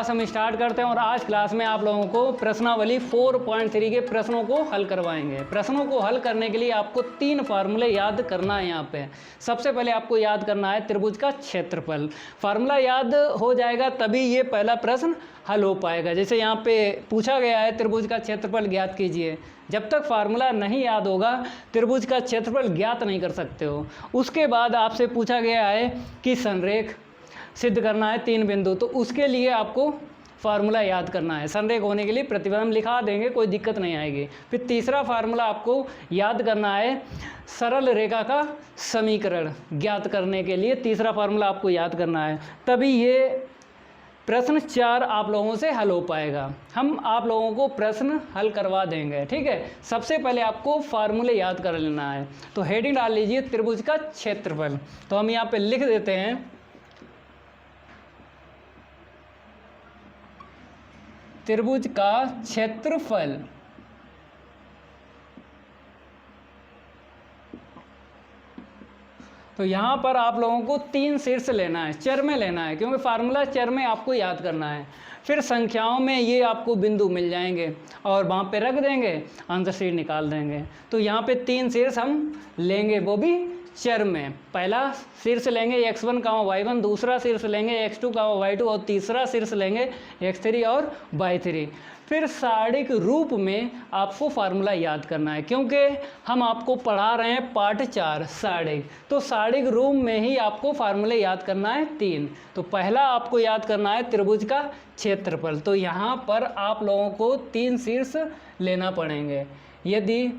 Class हम start करते हैं और आज क्लास में आप लोगों को प्रश्नावली 4.3 के प्रश्नों को हल करवाएंगे। प्रश्नों को हल करने के लिए आपको 3 फार्मूले याद करना है। यहाँ पे सबसे पहले आपको याद करना है त्रिभुज का क्षेत्रफल। फार्मूला याद हो जाएगा तभी ये पहला प्रश्न हल हो पाएगा। जैसे यहाँ पे पूछा गया है त्रिभुज का क्षेत्रफल ज्ञात कीजिए। जब तक फार्मूला नहीं याद होगा त्रिभुज का क्षेत्रफल ज्ञात नहीं कर सकते हो। उसके बाद आपसे पूछा गया है कि संरेख सिद्ध करना है 3 बिंदु, तो उसके लिए आपको फार्मूला याद करना है। संरेख होने के लिए प्रतिबंध हम लिखा देंगे, कोई दिक्कत नहीं आएगी। फिर तीसरा फार्मूला आपको याद करना है सरल रेखा का समीकरण ज्ञात करने के लिए तीसरा फार्मूला आपको याद करना है, तभी ये प्रश्न 4 आप लोगों से हल हो पाएगा। हम आप लोगों को प्रश्न हल करवा देंगे, ठीक है। सबसे पहले आपको फार्मूले याद कर लेना है। तो हेडिंग डाल लीजिए त्रिभुज का क्षेत्रफल। तो हम यहाँ पे लिख देते हैं त्रिभुज का क्षेत्रफल। तो यहाँ पर आप लोगों को 3 शीर्ष लेना है, चर में लेना है, क्योंकि फार्मूला चर में आपको याद करना है। फिर संख्याओं में ये आपको बिंदु मिल जाएंगे और वहाँ पे रख देंगे, आंसर शीट निकाल देंगे। तो यहाँ पे 3 शीर्ष हम लेंगे, वो भी चर में। पहला शीर्ष लेंगे x1, y1, दूसरा शीर्ष लेंगे x2, y2 और तीसरा शीर्ष लेंगे x3 और y3। फिर सारणिक रूप में आपको फार्मूला याद करना है, क्योंकि हम आपको पढ़ा रहे हैं पाठ 4 सारणिक। तो सारणिक रूप में ही आपको फार्मूले याद करना है 3। तो पहला आपको याद करना है त्रिभुज का क्षेत्रफल। तो यहाँ पर आप लोगों को 3 शीर्ष लेना पड़ेंगे। यदि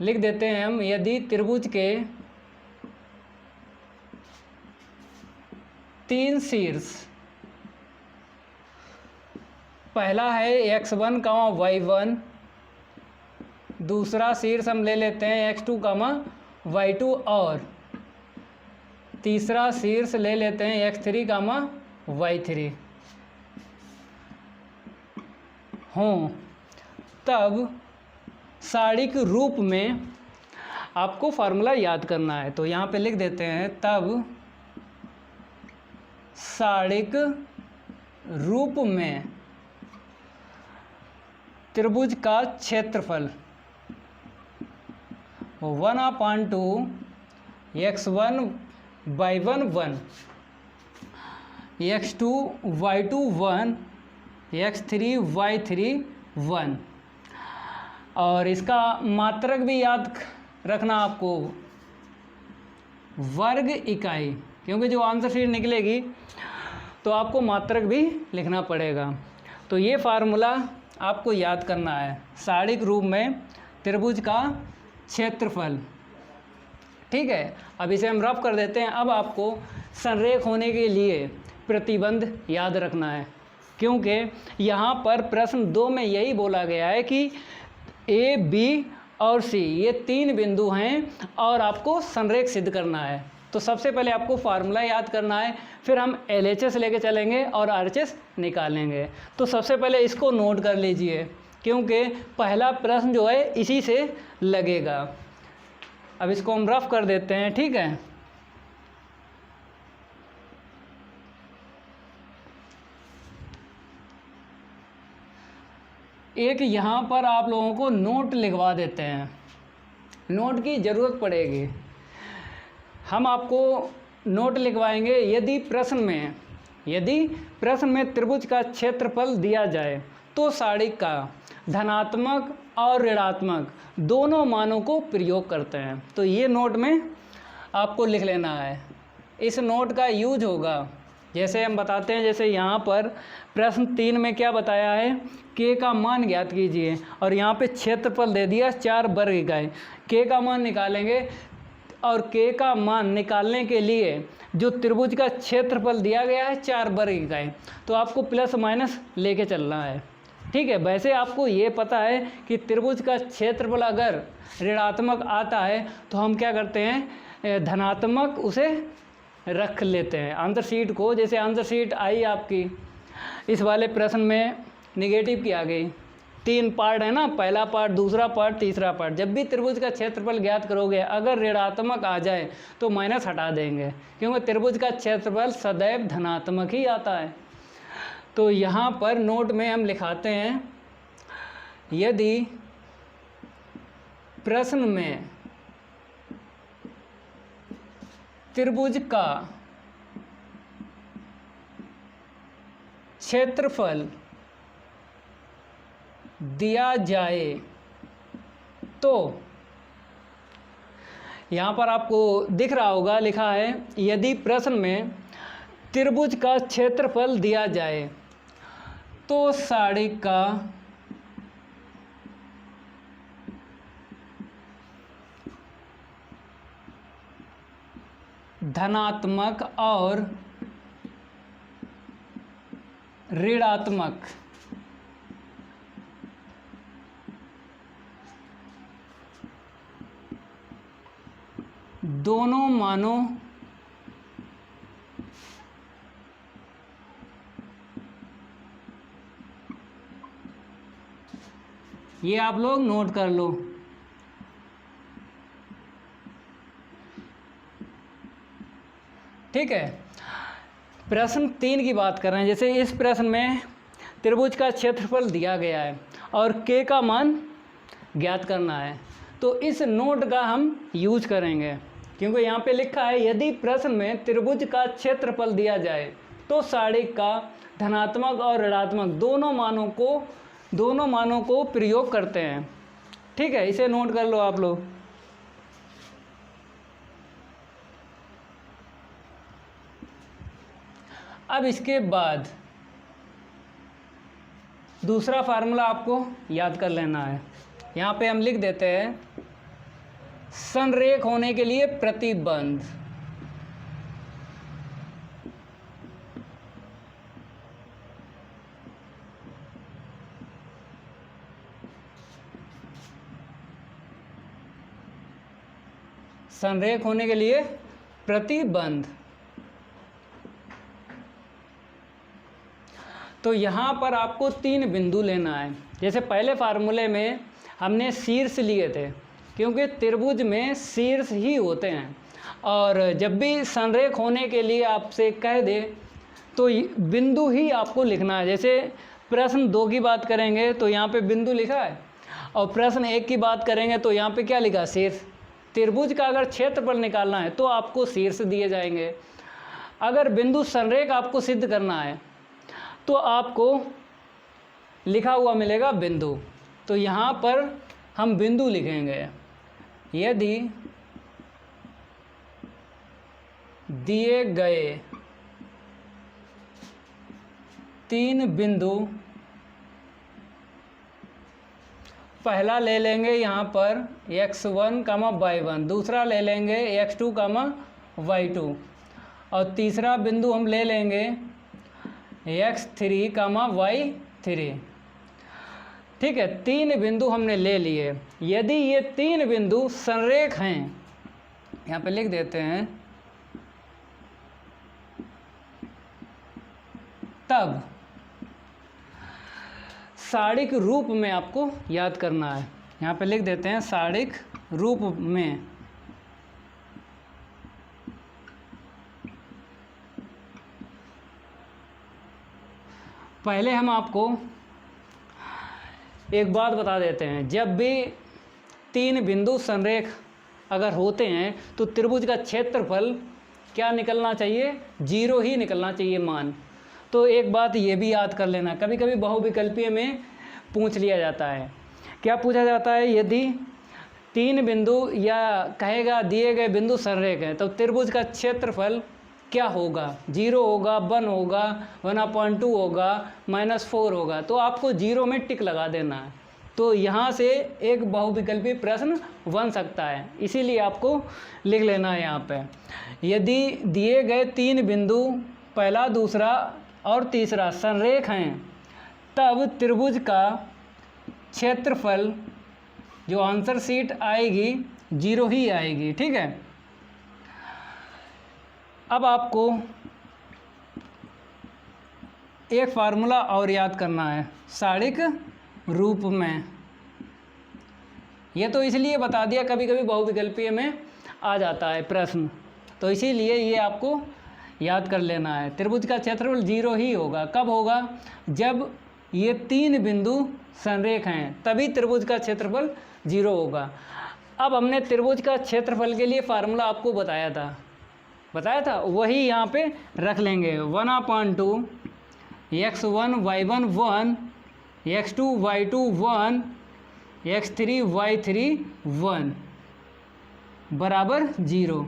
लिख देते हैं हम, यदि त्रिभुज के 3 शीर्ष, पहला है x1, y1, दूसरा शीर्ष हम ले लेते हैं x2, y2 और तीसरा शीर्ष ले लेते हैं x3, y3 हों, तब सारणिक रूप में आपको फार्मूला याद करना है। तो यहाँ पे लिख देते हैं तब सारणिक रूप में त्रिभुज का क्षेत्रफल 1/2 x1 y1 1, x2 y2 1, x3 y3 1। और इसका मात्रक भी याद रखना आपको, वर्ग इकाई, क्योंकि जो आंसर शीट निकलेगी तो आपको मात्रक भी लिखना पड़ेगा। तो ये फार्मूला आपको याद करना है, सारणिक रूप में त्रिभुज का क्षेत्रफल, ठीक है। अब इसे हम रफ कर देते हैं। अब आपको संरेख होने के लिए प्रतिबंध याद रखना है, क्योंकि यहाँ पर प्रश्न 2 में यही बोला गया है कि A, B और C ये 3 बिंदु हैं और आपको संरेख सिद्ध करना है। तो सबसे पहले आपको फार्मूला याद करना है, फिर हम LHS लेके चलेंगे और RHS निकालेंगे। तो सबसे पहले इसको नोट कर लीजिए, क्योंकि पहला प्रश्न जो है इसी से लगेगा। अब इसको हम रफ कर देते हैं, ठीक है। एक यहाँ पर आप लोगों को नोट लिखवा देते हैं, नोट की ज़रूरत पड़ेगी। हम आपको नोट लिखवाएंगे। यदि प्रश्न में त्रिभुज का क्षेत्रफल दिया जाए तो सारणिक का धनात्मक और ऋणात्मक दोनों मानों को प्रयोग करते हैं। तो ये नोट में आपको लिख लेना है। इस नोट का यूज होगा, जैसे हम बताते हैं, जैसे यहाँ पर प्रश्न 3 में क्या बताया है, k का मान ज्ञात कीजिए और यहाँ पे क्षेत्रफल दे दिया 4 वर्ग इकाई। k का मान निकालेंगे और k का मान निकालने के लिए जो त्रिभुज का क्षेत्रफल दिया गया है 4 वर्ग इकाई, तो आपको प्लस माइनस लेके चलना है, ठीक है। वैसे आपको ये पता है कि त्रिभुज का क्षेत्रफल अगर ऋणात्मक आता है तो हम क्या करते हैं, धनात्मक उसे रख लेते हैं आंसर शीट को। जैसे आंसर शीट आई आपकी इस वाले प्रश्न में निगेटिव की आ गई, 3 पार्ट है ना, पहला पार्ट, दूसरा पार्ट, तीसरा पार्ट। जब भी त्रिभुज का क्षेत्रफल ज्ञात करोगे अगर ऋणात्मक आ जाए तो माइनस हटा देंगे, क्योंकि त्रिभुज का क्षेत्रफल सदैव धनात्मक ही आता है। तो यहाँ पर नोट में हम लिखाते हैं, यदि प्रश्न में त्रिभुज का क्षेत्रफल दिया जाए तो, यहाँ पर आपको दिख रहा होगा लिखा है, यदि प्रश्न में त्रिभुज का क्षेत्रफल दिया जाए तो साड़ी का धनात्मक और ऋणात्मक दोनों मानों ये आप लोग नोट कर लो। ठीक है, प्रश्न 3 की बात कर रहे हैं। जैसे इस प्रश्न में त्रिभुज का क्षेत्रफल दिया गया है और के का मान ज्ञात करना है, तो इस नोट का हम यूज करेंगे, क्योंकि यहाँ पे लिखा है यदि प्रश्न में त्रिभुज का क्षेत्रफल दिया जाए तो साड़ी का धनात्मक और ऋणात्मक दोनों मानों को प्रयोग करते हैं। ठीक है, इसे नोट कर लो आप लोग। अब इसके बाद दूसरा फार्मूला आपको याद कर लेना है। यहाँ पे हम लिख देते हैं, संरेख होने के लिए प्रतिबंध। संरेख होने के लिए प्रतिबंध। तो यहाँ पर आपको 3 बिंदु लेना है। जैसे पहले फार्मूले में हमने शीर्ष लिए थे, क्योंकि त्रिभुज में शीर्ष ही होते हैं, और जब भी संरेख होने के लिए आपसे कह दे तो बिंदु ही आपको लिखना है। जैसे प्रश्न 2 की बात करेंगे तो यहाँ पे बिंदु लिखा है, और प्रश्न 1 की बात करेंगे तो यहाँ पे क्या लिखा, शीर्ष। त्रिभुज का अगर क्षेत्रफल निकालना है तो आपको शीर्ष दिए जाएंगे। अगर बिंदु संरेख आपको सिद्ध करना है तो आपको लिखा हुआ मिलेगा बिंदु। तो यहाँ पर हम बिंदु लिखेंगे, यदि दिए गए 3 बिंदु, पहला ले लेंगे यहाँ पर x1, y1, दूसरा ले लेंगे x2, y2, और तीसरा बिंदु हम ले लेंगे x3, y3। ठीक है, 3 बिंदु हमने ले लिए। यदि ये 3 बिंदु संरेख हैं, यहाँ पे लिख देते हैं, तब साड़िक रूप में आपको याद करना है। यहाँ पे लिख देते हैं साड़िक रूप में। पहले हम आपको एक बात बता देते हैं, जब भी 3 बिंदु संरेख अगर होते हैं तो त्रिभुज का क्षेत्रफल क्या निकलना चाहिए, 0 ही निकलना चाहिए मान। तो एक बात ये भी याद कर लेना, कभी कभी बहुविकल्पीय में पूछ लिया जाता है। क्या पूछा जाता है, यदि 3 बिंदु या कहेगा दिए गए बिंदु संरेख हैं तो त्रिभुज का क्षेत्रफल क्या होगा, 0 होगा, 1 होगा, 1/2 होगा, -4 होगा। तो आपको 0 में टिक लगा देना है। तो यहाँ से एक बहुविकल्पी प्रश्न बन सकता है, इसीलिए आपको लिख लेना है यहाँ पे, यदि दिए गए 3 बिंदु पहला, दूसरा और तीसरा संरेख हैं, तब त्रिभुज का क्षेत्रफल जो आंसर शीट आएगी 0 ही आएगी। ठीक है, अब आपको एक फार्मूला और याद करना है, साड़िक रूप में। यह तो इसलिए बता दिया, कभी कभी बहुविकल्पीय में आ जाता है प्रश्न, तो इसीलिए ये आपको याद कर लेना है। त्रिभुज का क्षेत्रफल 0 ही होगा। कब होगा? जब ये 3 बिंदु संरेख हैं तभी त्रिभुज का क्षेत्रफल 0 होगा। अब हमने त्रिभुज का क्षेत्रफल के लिए फार्मूला आपको बताया था, वही यहाँ पे रख लेंगे। 1/2 x1 y1 1 x2 y2 1 x3 y3 1 बराबर 0।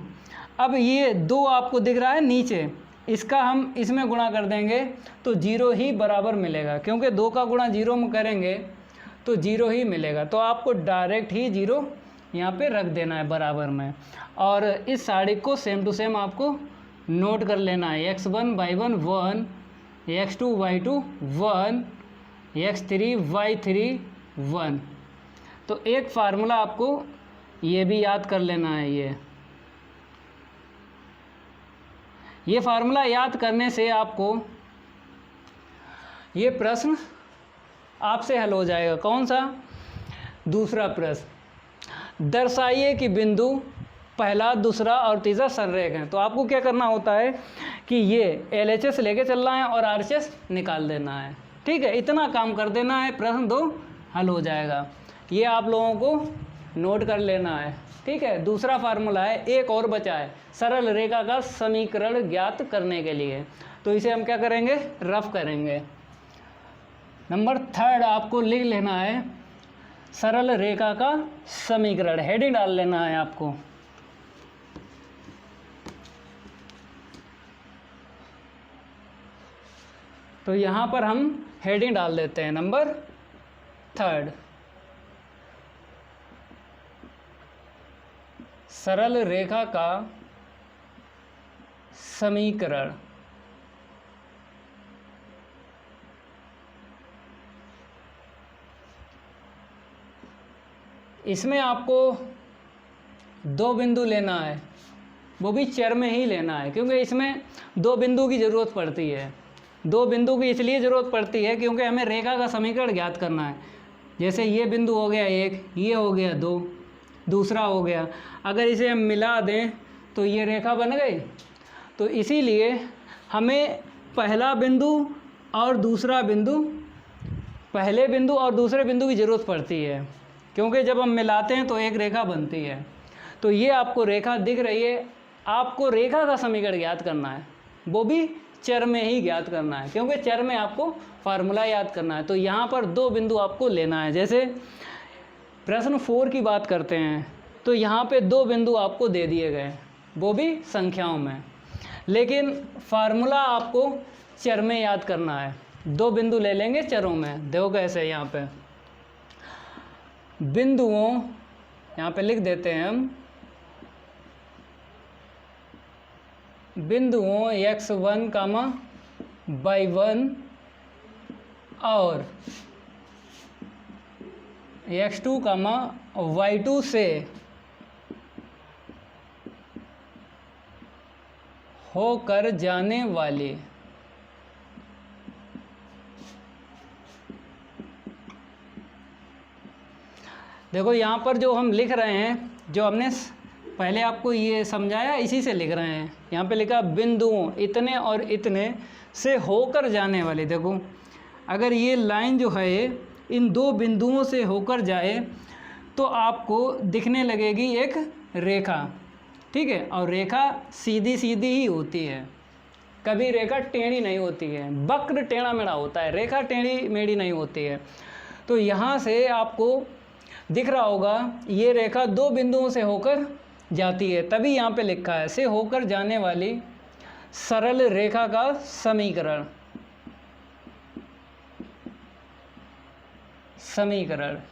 अब ये 2 आपको दिख रहा है नीचे, इसका हम इसमें गुणा कर देंगे तो 0 ही बराबर मिलेगा, क्योंकि 2 का गुणा 0 में करेंगे तो 0 ही मिलेगा। तो आपको डायरेक्ट ही 0 यहाँ पे रख देना है बराबर में। और इस साड़ी को सेम टू सेम आपको नोट कर लेना है। x1 y1 1 x2 y2 1 x3 y3 1। तो एक फार्मूला आपको ये भी याद कर लेना है। ये फार्मूला याद करने से आपको ये प्रश्न आपसे हल हो जाएगा। कौन सा? दूसरा प्रश्न, दर्शाइए कि बिंदु पहला, दूसरा और तीसरा संरेख हैं। तो आपको क्या करना होता है कि ये LHS लेके चलना है और RHS निकाल देना है। ठीक है, इतना काम कर देना है, प्रश्न 2 हल हो जाएगा। ये आप लोगों को नोट कर लेना है। ठीक है, दूसरा फार्मूला है, एक और बचा है, सरल रेखा का समीकरण ज्ञात करने के लिए। तो इसे हम क्या करेंगे? रफ करेंगे। नंबर 3 आपको लिख लेना है, सरल रेखा का समीकरण। हेडिंग डाल लेना है आपको। तो यहाँ पर हम हेडिंग डाल देते हैं नंबर 3, सरल रेखा का समीकरण। इसमें आपको 2 बिंदु लेना है, वो भी चर में ही लेना है, क्योंकि इसमें 2 बिंदु की ज़रूरत पड़ती है। 2 बिंदु की इसलिए ज़रूरत पड़ती है क्योंकि हमें रेखा का समीकरण ज्ञात करना है। जैसे ये बिंदु हो गया 1, ये हो गया 2, दूसरा हो गया। अगर इसे हम मिला दें तो ये रेखा बन गई। तो इसीलिए हमें पहला बिंदु और दूसरा बिंदु, पहले बिंदु और दूसरे बिंदु की ज़रूरत पड़ती है, क्योंकि जब हम मिलाते हैं तो एक रेखा बनती है। तो ये आपको रेखा दिख रही है, आपको रेखा का समीकरण ज्ञात करना है, वो भी चर में ही ज्ञात करना है, क्योंकि चर में आपको फार्मूला याद करना है। तो यहाँ पर 2 बिंदु आपको लेना है। जैसे प्रश्न 4 की बात करते हैं तो यहाँ पे 2 बिंदु आपको दे दिए गए, वो भी संख्याओं में, लेकिन फार्मूला आपको चर में याद करना है। 2 बिंदु ले लेंगे चरों में। देखो कैसे, यहाँ पे बिंदुओं, यहाँ पे लिख देते हैं हम, बिंदुओं x1, y1 और x2, y2 से होकर जाने वाली देखो यहाँ पर जो हम लिख रहे हैं, जो हमने पहले आपको ये समझाया, इसी से लिख रहे हैं। यहाँ पे लिखा बिंदुओं इतने और इतने से होकर जाने वाली। देखो अगर ये लाइन जो है इन 2 बिंदुओं से होकर जाए तो आपको दिखने लगेगी एक रेखा। ठीक है, और रेखा सीधी सीधी ही होती है, कभी रेखा टेढ़ी नहीं होती है। वक्र टेढ़ा मेढ़ा होता है, रेखा टेढ़ी मेढ़ी नहीं होती है। तो यहाँ से आपको दिख रहा होगा ये रेखा 2 बिंदुओं से होकर जाती है, तभी यहाँ पे लिखा है से होकर जाने वाली सरल रेखा का समीकरण।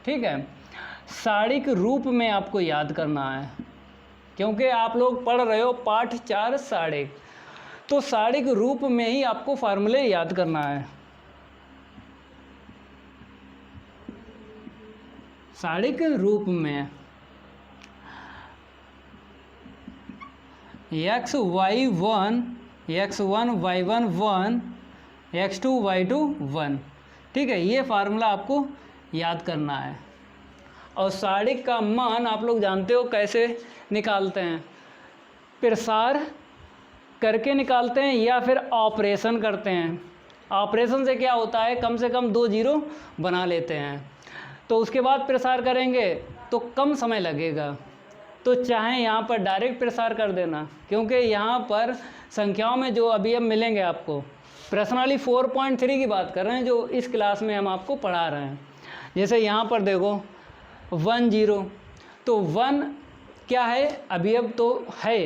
ठीक है, सारिक रूप में आपको याद करना है, क्योंकि आप लोग पढ़ रहे हो पाठ 4 सारिक, तो सारिक रूप में ही आपको फार्मूले याद करना है। सारिक रूप में x1 y1 1 x2 y2 1। ठीक है, ये फार्मूला आपको याद करना है। और सारिक का मान आप लोग जानते हो कैसे निकालते हैं, प्रसार करके निकालते हैं या फिर ऑपरेशन करते हैं। ऑपरेशन से क्या होता है, कम से कम 2 जीरो बना लेते हैं, तो उसके बाद प्रसार करेंगे तो कम समय लगेगा। तो चाहे यहाँ पर डायरेक्ट प्रसार कर देना, क्योंकि यहाँ पर संख्याओं में जो अभी अब मिलेंगे आपको, प्रश्नावली 4.3 की बात कर रहे हैं जो इस क्लास में हम आपको पढ़ा रहे हैं। जैसे यहाँ पर देखो 1 0, तो 1 क्या है, अभी अब तो है,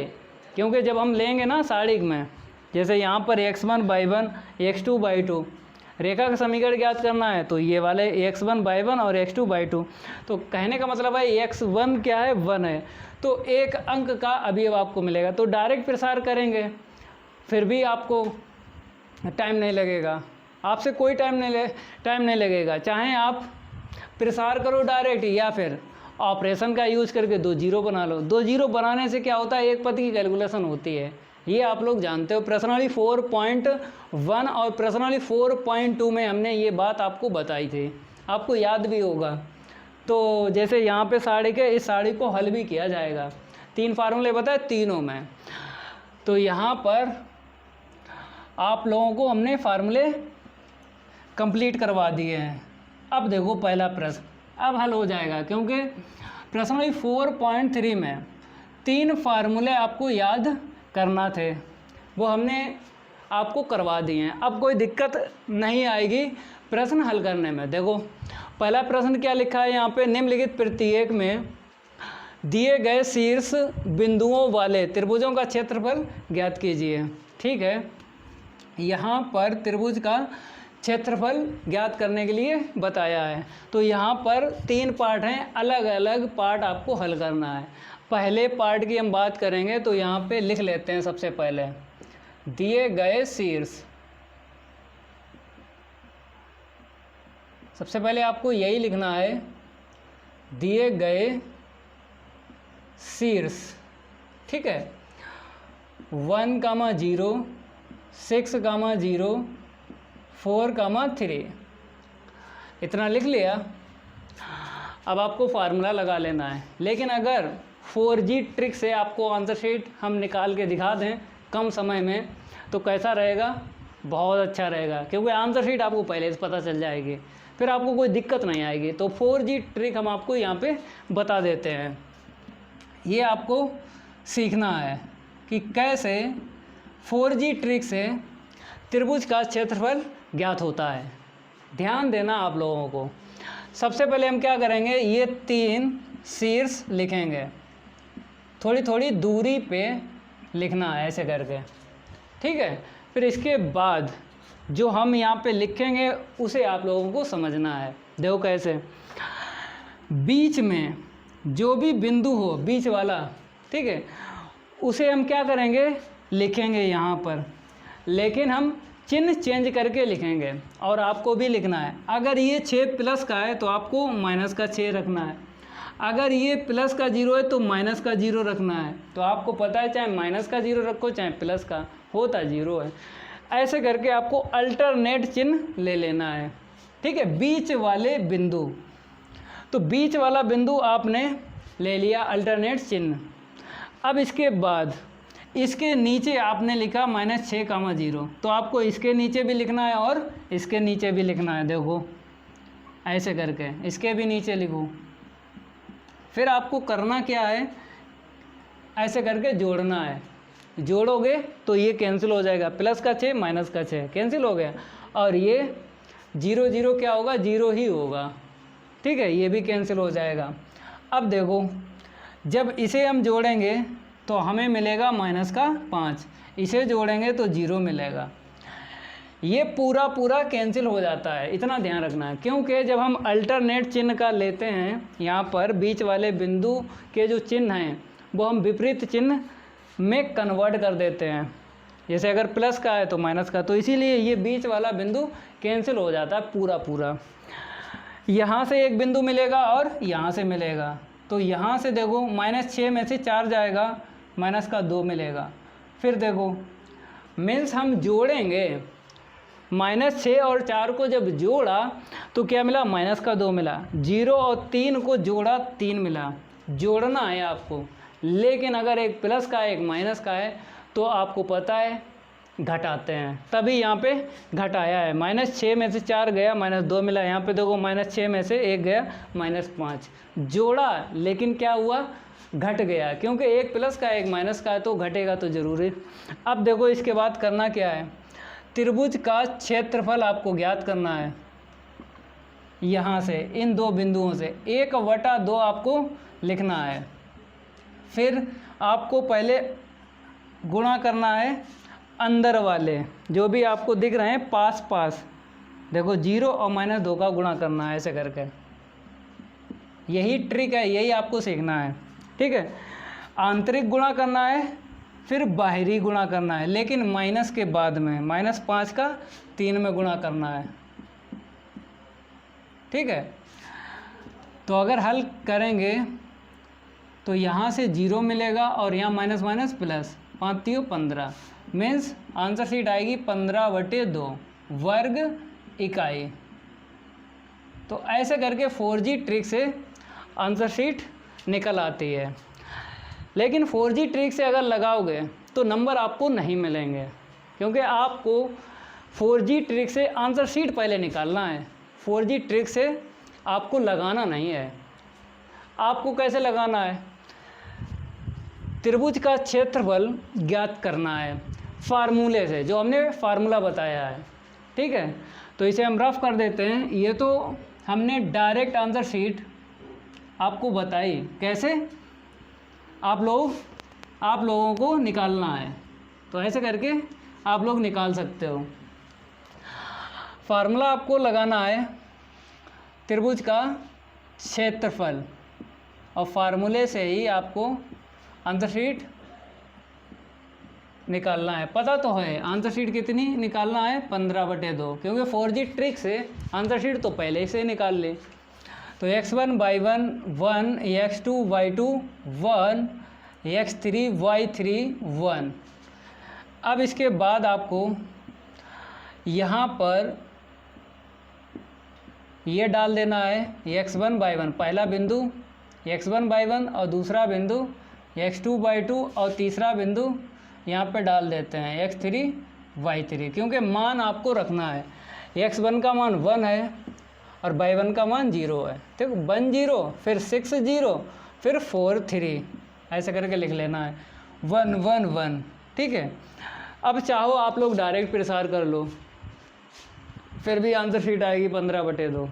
क्योंकि जब हम लेंगे ना सारिक में, जैसे यहाँ पर x1/1 x2/2 रेखा का समीकरण ज्ञात करना है, तो ये वाले x1/1 और x2/2, तो कहने का मतलब है x1 क्या है, 1 है, तो एक अंक का अवयव आपको मिलेगा। तो डायरेक्ट प्रसार करेंगे फिर भी आपको टाइम नहीं लगेगा, आपसे कोई टाइम नहीं लगेगा, चाहे आप प्रसार करो डायरेक्ट या फिर ऑपरेशन का यूज़ करके 2 जीरो बना लो। 2 जीरो बनाने से क्या होता है, एक पद की कैलकुलेशन होती है, ये आप लोग जानते हो। प्रश्नावली 4.1 और प्रश्नावली 4.2 में हमने ये बात आपको बताई थी, आपको याद भी होगा। तो जैसे यहाँ पे साड़ी के, इस साड़ी को हल भी किया जाएगा, 3 फार्मूले बताए तीनों में। तो यहाँ पर आप लोगों को हमने फार्मूले कंप्लीट करवा दिए हैं। अब देखो पहला प्रश्न अब हल हो जाएगा, क्योंकि प्रश्नावली 4.3 में 3 फार्मूले आपको याद करना थे, वो हमने आपको करवा दिए हैं। अब कोई दिक्कत नहीं आएगी प्रश्न हल करने में। देखो पहला प्रश्न क्या लिखा है यहाँ पे, निम्नलिखित प्रत्येक में दिए गए शीर्ष बिंदुओं वाले त्रिभुजों का क्षेत्रफल ज्ञात कीजिए। ठीक है, यहाँ पर त्रिभुज का क्षेत्रफल ज्ञात करने के लिए बताया है। तो यहाँ पर 3 पार्ट हैं, अलग अलग पार्ट आपको हल करना है। पहले पार्ट की हम बात करेंगे, तो यहाँ पे लिख लेते हैं सबसे पहले दिए गए शीर्ष। सबसे पहले आपको यही लिखना है, दिए गए शीर्ष। ठीक है, 1, 0, 6, 0, 4, 3, इतना लिख लिया। अब आपको फार्मूला लगा लेना है, लेकिन अगर 4G ट्रिक से आपको आंसर शीट हम निकाल के दिखा दें कम समय में, तो कैसा रहेगा, बहुत अच्छा रहेगा, क्योंकि आंसर शीट आपको पहले से पता चल जाएगी, फिर आपको कोई दिक्कत नहीं आएगी। तो 4G ट्रिक हम आपको यहाँ पे बता देते हैं। ये आपको सीखना है कि कैसे 4G ट्रिक से त्रिभुज का क्षेत्रफल ज्ञात होता है। ध्यान देना आप लोगों को। सबसे पहले हम क्या करेंगे, ये 3 शीर्ष लिखेंगे, थोड़ी थोड़ी दूरी पे लिखना है ऐसे करके। ठीक है, फिर इसके बाद जो हम यहाँ पे लिखेंगे उसे आप लोगों को समझना है। देखो कैसे, बीच में जो भी बिंदु हो बीच वाला, ठीक है, उसे हम क्या करेंगे, लिखेंगे यहाँ पर, लेकिन हम चिन्ह चेंज करके लिखेंगे। और आपको भी लिखना है, अगर ये 6 प्लस का है तो आपको माइनस का 6 रखना है, अगर ये प्लस का 0 है तो माइनस का 0 रखना है। तो आपको पता है चाहे माइनस का 0 रखो चाहे प्लस का, होता 0 है। ऐसे करके आपको अल्टरनेट चिन्ह ले लेना है। ठीक है, बीच वाले बिंदु, तो बीच वाला बिंदु आपने ले लिया अल्टरनेट चिन्ह। अब इसके बाद इसके नीचे आपने लिखा -6, 0, तो आपको इसके नीचे भी लिखना है और इसके नीचे भी लिखना है। देखो ऐसे करके इसके भी नीचे लिखो। फिर आपको करना क्या है, ऐसे करके जोड़ना है। जोड़ोगे तो ये कैंसिल हो जाएगा, प्लस का 6 माइनस का 6 कैंसिल हो गया, और ये 0 0 क्या होगा, 0 ही होगा। ठीक है, ये भी कैंसिल हो जाएगा। अब देखो जब इसे हम जोड़ेंगे तो हमें मिलेगा -5, इसे जोड़ेंगे तो 0 मिलेगा। ये पूरा पूरा कैंसिल हो जाता है, इतना ध्यान रखना है, क्योंकि जब हम अल्टरनेट चिन्ह का लेते हैं, यहाँ पर बीच वाले बिंदु के जो चिन्ह हैं वो हम विपरीत चिन्ह में कन्वर्ट कर देते हैं। जैसे अगर प्लस का है तो माइनस का, तो इसीलिए ये बीच वाला बिंदु कैंसिल हो जाता है पूरा पूरा। यहाँ से एक बिंदु मिलेगा और यहाँ से मिलेगा, तो यहाँ से देखो -6 में से 4 जाएगा, -2 मिलेगा। फिर देखो मीन्स हम जोड़ेंगे, -6 और 4 को जब जोड़ा तो क्या मिला, -2 मिला। 0 और 3 को जोड़ा 3 मिला। जोड़ना है आपको, लेकिन अगर एक प्लस का है एक माइनस का है तो आपको पता है घटाते हैं, तभी यहाँ पे घटाया है। -6 में से 4 गया, -2 मिला। यहाँ पे देखो -6 में से 1 गया, -5 जोड़ा, लेकिन क्या हुआ, घट गया, क्योंकि एक प्लस का एक माइनस का है तो घटेगा तो जरूरी। अब देखो इसके बाद करना क्या है, त्रिभुज का क्षेत्रफल आपको ज्ञात करना है। यहाँ से इन दो बिंदुओं से 1/2 आपको लिखना है। फिर आपको पहले गुणा करना है अंदर वाले जो भी आपको दिख रहे हैं पास पास, देखो 0 और -2 का गुणा करना है ऐसे करके। यही ट्रिक है, यही आपको सीखना है, ठीक है। आंतरिक गुणा करना है, फिर बाहरी गुणा करना है, लेकिन माइनस के बाद में, -5 का 3 में गुणा करना है, ठीक है। तो अगर हल करेंगे तो यहाँ से 0 मिलेगा और यहाँ minus minus plus, 5 3 15, means answer sheet आएगी 15/2 वर्ग इकाई। तो ऐसे करके 4G ट्रिक से आंसर शीट निकल आती है। लेकिन 4G ट्रिक से अगर लगाओगे तो नंबर आपको नहीं मिलेंगे, क्योंकि आपको 4G ट्रिक से आंसर शीट पहले निकालना है। 4G ट्रिक से आपको लगाना नहीं है। आपको कैसे लगाना है, त्रिभुज का क्षेत्रफल ज्ञात करना है फार्मूले से, जो हमने फार्मूला बताया है, ठीक है। तो इसे हम रफ कर देते हैं। ये तो हमने डायरेक्ट आंसर शीट आपको बताई, कैसे आप लोगों को निकालना है, तो ऐसे करके आप लोग निकाल सकते हो। फार्मूला आपको लगाना है त्रिभुज का क्षेत्रफल, और फार्मूले से ही आपको आंसर शीट निकालना है। पता तो है आंसर शीट कितनी निकालना है, 15/2, क्योंकि 4G ट्रिक से आंसर शीट तो पहले से निकाल ले। तो x1 y1 1, x2 y2 1, x3 y3 1। अब इसके बाद आपको यहाँ पर ये डाल देना है x1 y1, पहला बिंदु x1 y1 और दूसरा बिंदु x2 y2 और तीसरा बिंदु यहाँ पे डाल देते हैं x3 y3, क्योंकि मान आपको रखना है। x1 का मान 1 है और y1 का मान 0 है, ठीक, 1 0 फिर 6 0 फिर 4 3, ऐसे करके लिख लेना है 1 1 1, ठीक है। अब चाहो आप लोग डायरेक्ट प्रसार कर लो, फिर भी आंसर शीट आएगी 15/2,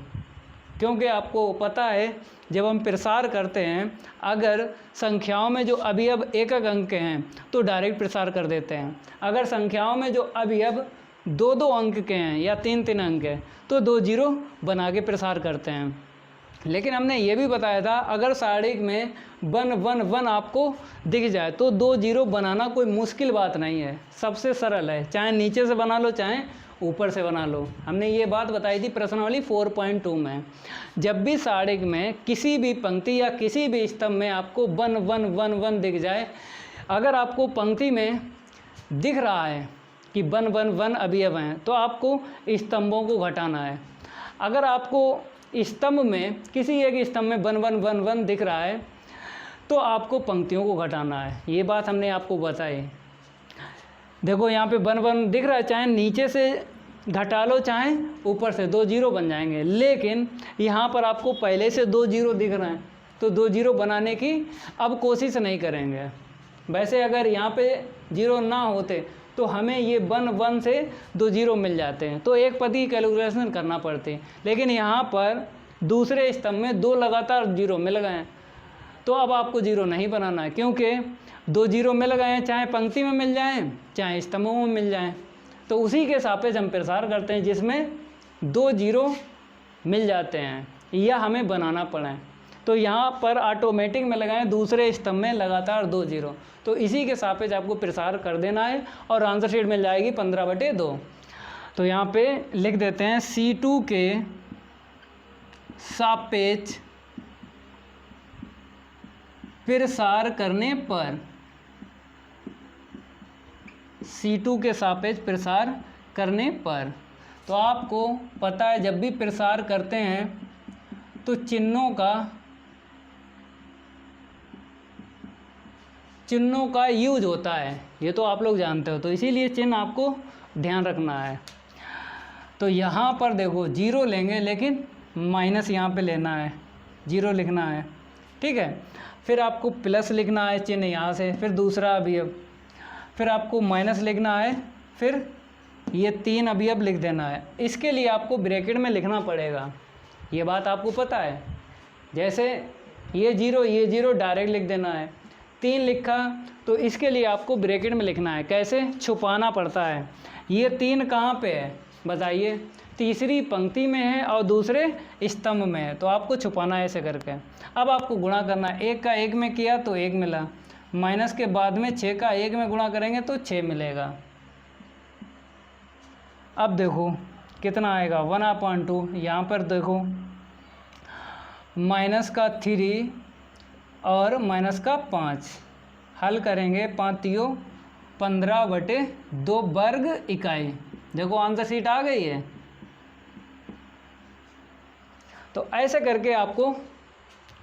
क्योंकि आपको पता है जब हम प्रसार करते हैं, अगर संख्याओं में जो अवयव एक-एक अंक के हैं तो डायरेक्ट प्रसार कर देते हैं। अगर संख्याओं में जो अवयव 2-2 अंक के हैं या 3-3 अंक है तो 2 0 बना के प्रसार करते हैं। लेकिन हमने ये भी बताया था, अगर सारणिक में 1 1 1 आपको दिख जाए तो 2 0 बनाना कोई मुश्किल बात नहीं है, सबसे सरल है। चाहे नीचे से बना लो चाहे ऊपर से बना लो। हमने ये बात बताई थी प्रश्नावली 4.2 में। जब भी सारणिक में किसी भी पंक्ति या किसी भी स्तंभ में आपको 1 1 1 1 दिख जाए, अगर आपको पंक्ति में दिख रहा है कि 1 1 1 अवयव हैं तो आपको स्तंभों को घटाना है। अगर आपको स्तंभ में किसी एक स्तंभ में 1 1 1 1 दिख रहा है तो आपको पंक्तियों को घटाना है। ये बात हमने आपको बताई। देखो यहाँ पे 1 1 दिख रहा है, चाहे नीचे से घटा लो चाहे ऊपर से, 2 0 बन जाएंगे। लेकिन यहाँ पर आपको पहले से 2 0 दिख रहे हैं तो 2 0 बनाने की अब कोशिश नहीं करेंगे। वैसे अगर यहाँ पे 0 ना होते तो हमें ये 1 1 से 2 0 मिल जाते हैं, तो एक पद की कैलकुलेशन करना पड़ती। लेकिन यहाँ पर दूसरे स्तंभ में 2 लगातार 0 मिल गए हैं, तो अब आपको 0 नहीं बनाना है, क्योंकि 2 0 मिल गए हैं, चाहे पंक्ति में मिल जाएं चाहे स्तंभों में मिल जाएं। तो उसी के सापेक्ष हम प्रसार करते हैं जिसमें 2 0 मिल जाते हैं या हमें बनाना पड़े। तो यहाँ पर ऑटोमेटिक में लगाएं दूसरे स्तंभ में लगातार 2 0, तो इसी के सापेक्ष आपको प्रसार कर देना है और आंसर शीट मिल जाएगी 15/2। तो यहाँ पे लिख देते हैं C2 के सापेक्ष प्रसार करने पर, C2 के सापेक्ष प्रसार करने पर। तो आपको पता है जब भी प्रसार करते हैं तो चिन्हों का चिन्हों का यूज होता है, ये तो आप लोग जानते हो, तो इसीलिए चिन्ह आपको ध्यान रखना है। तो यहाँ पर देखो 0 लेंगे, लेकिन माइनस यहाँ पे लेना है, 0 लिखना है, ठीक है। फिर आपको प्लस लिखना है चिन्ह यहाँ से, फिर दूसरा अवयव, फिर आपको माइनस लिखना है, फिर ये 3 अवयव लिख देना है। इसके लिए आपको ब्रैकेट में लिखना पड़ेगा, ये बात आपको पता है। जैसे ये 0 डायरेक्ट लिख देना है, 3 लिखा तो इसके लिए आपको ब्रैकेट में लिखना है। कैसे? छुपाना पड़ता है। ये 3 कहाँ पे है बताइए? तीसरी पंक्ति में है और दूसरे स्तंभ में है, तो आपको छुपाना है ऐसे करके। अब आपको गुणा करना है, 1 का 1 में किया तो 1 मिला, माइनस के बाद में 6 का 1 में गुणा करेंगे तो 6 मिलेगा। अब देखो कितना आएगा, 1/2। यहाँ पर देखो माइनस का 3 और माइनस का 5 हल करेंगे, 5 15/2 वर्ग इकाई। देखो आंसर शीट आ गई है। तो ऐसे करके आपको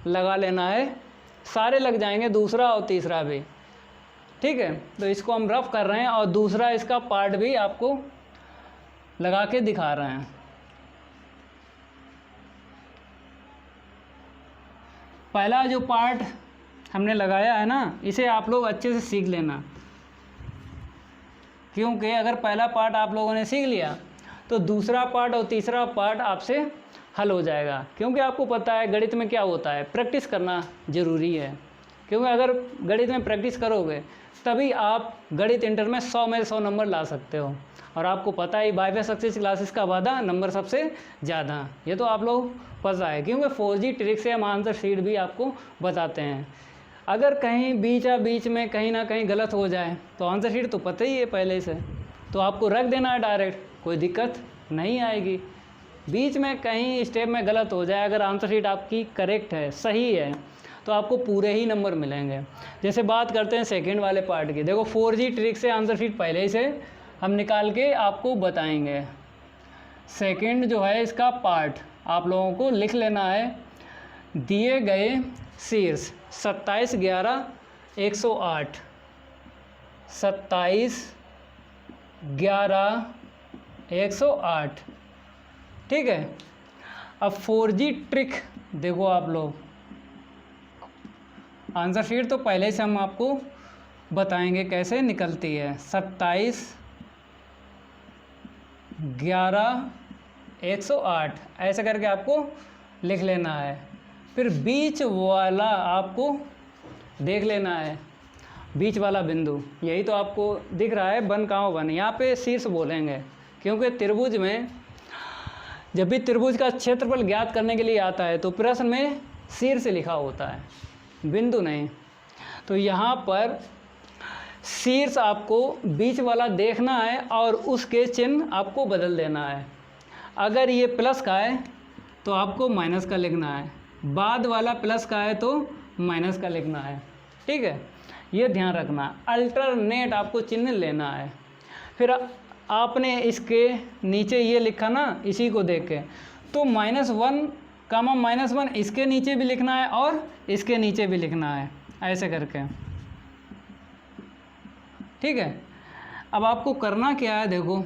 लगा लेना है, सारे लग जाएंगे, दूसरा और तीसरा भी, ठीक है। तो इसको हम रफ कर रहे हैं और दूसरा इसका पार्ट भी आपको लगा के दिखा रहे हैं। पहला जो पार्ट हमने लगाया है ना, इसे आप लोग अच्छे से सीख लेना, क्योंकि अगर पहला पार्ट आप लोगों ने सीख लिया तो दूसरा पार्ट और तीसरा पार्ट आपसे हल हो जाएगा। क्योंकि आपको पता है गणित में क्या होता है, प्रैक्टिस करना ज़रूरी है। क्योंकि अगर गणित में प्रैक्टिस करोगे तभी आप गणित इंटर में 100 में 100 नंबर ला सकते हो। और आपको पता है वाईफाई सक्सेस क्लासेस का वादा नंबर सबसे ज़्यादा, ये तो आप लोग पता है। क्योंकि 4G ट्रिक से हम आंसर शीट भी आपको बताते हैं। अगर कहीं बीच में कहीं ना कहीं गलत हो जाए तो आंसर शीट तो पता ही है पहले से, तो आपको रख देना है डायरेक्ट, कोई दिक्कत नहीं आएगी। बीच में कहीं स्टेप में गलत हो जाए, अगर आंसर शीट आपकी करेक्ट है, सही है, तो आपको पूरे ही नंबर मिलेंगे। जैसे बात करते हैं सेकंड वाले पार्ट की, देखो 4G ट्रिक से आंसर शीट पहले ही से हम निकाल के आपको बताएंगे। सेकंड जो है इसका पार्ट आप लोगों को लिख लेना है, दिए गए शीर्ष 27 11 108, 27 11 108, ठीक है। अब 4G ट्रिक देखो आप लोग, आंसर शीट तो पहले से हम आपको बताएंगे कैसे निकलती है। 27 11 108 ऐसे करके आपको लिख लेना है। फिर बीच वाला आपको देख लेना है, बीच वाला बिंदु, यही तो आपको दिख रहा है, 1, यहाँ पे शीर्ष बोलेंगे। क्योंकि त्रिभुज में जब भी त्रिभुज का क्षेत्रफल ज्ञात करने के लिए आता है तो प्रश्न में शीर्ष लिखा होता है, बिंदु नहीं। तो यहाँ पर शीर्ष आपको बीच वाला देखना है और उसके चिन्ह आपको बदल देना है। अगर ये प्लस का है तो आपको माइनस का लिखना है, बाद वाला प्लस का है तो माइनस का लिखना है, ठीक है। ये ध्यान रखना, अल्टरनेट आपको चिन्ह लेना है। फिर आपने इसके नीचे ये लिखा ना, इसी को देख के, तो -1, -1 इसके नीचे भी लिखना है और इसके नीचे भी लिखना है, ऐसे करके, ठीक है। अब आपको करना क्या है, देखो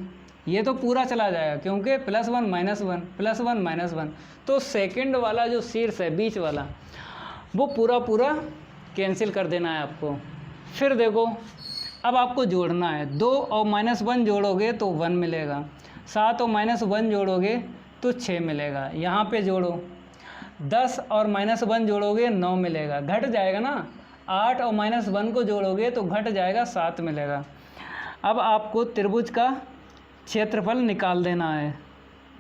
ये तो पूरा चला जाएगा क्योंकि +1 -1 +1 -1, तो सेकंड वाला जो शीर्ष है बीच वाला वो पूरा कैंसिल कर देना है आपको। फिर देखो अब आपको जोड़ना है, 2 और -1 जोड़ोगे तो 1 मिलेगा, 7 और -1 जोड़ोगे तो 6 मिलेगा। यहाँ पे जोड़ो, 10 और -1 जोड़ोगे 9 मिलेगा, घट जाएगा ना। 8 और -1 को जोड़ोगे तो घट जाएगा, 7 मिलेगा। अब आपको त्रिभुज का क्षेत्रफल निकाल देना है,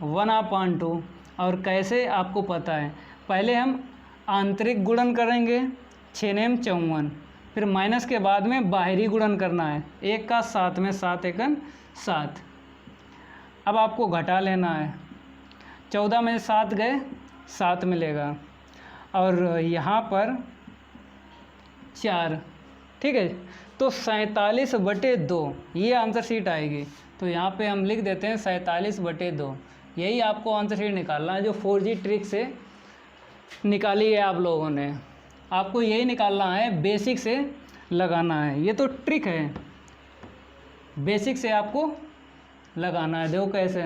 1/2। और कैसे आपको पता है, पहले हम आंतरिक गुणन करेंगे, 6 9 54, फिर माइनस के बाद में बाहरी गुणन करना है, 1 का 7 में 7 1 7। अब आपको घटा लेना है, 14 में 7 गए 7 मिलेगा, और यहाँ पर 4, ठीक है। तो 47/2 ये आंसर शीट आएगी। तो यहाँ पे हम लिख देते हैं 47/2, यही आपको आंसर शीट निकालना है जो 4G ट्रिक से निकाली है आप लोगों ने। आपको यही निकालना है, बेसिक से लगाना है। ये तो ट्रिक है, बेसिक से आपको लगाना है। देखो कैसे,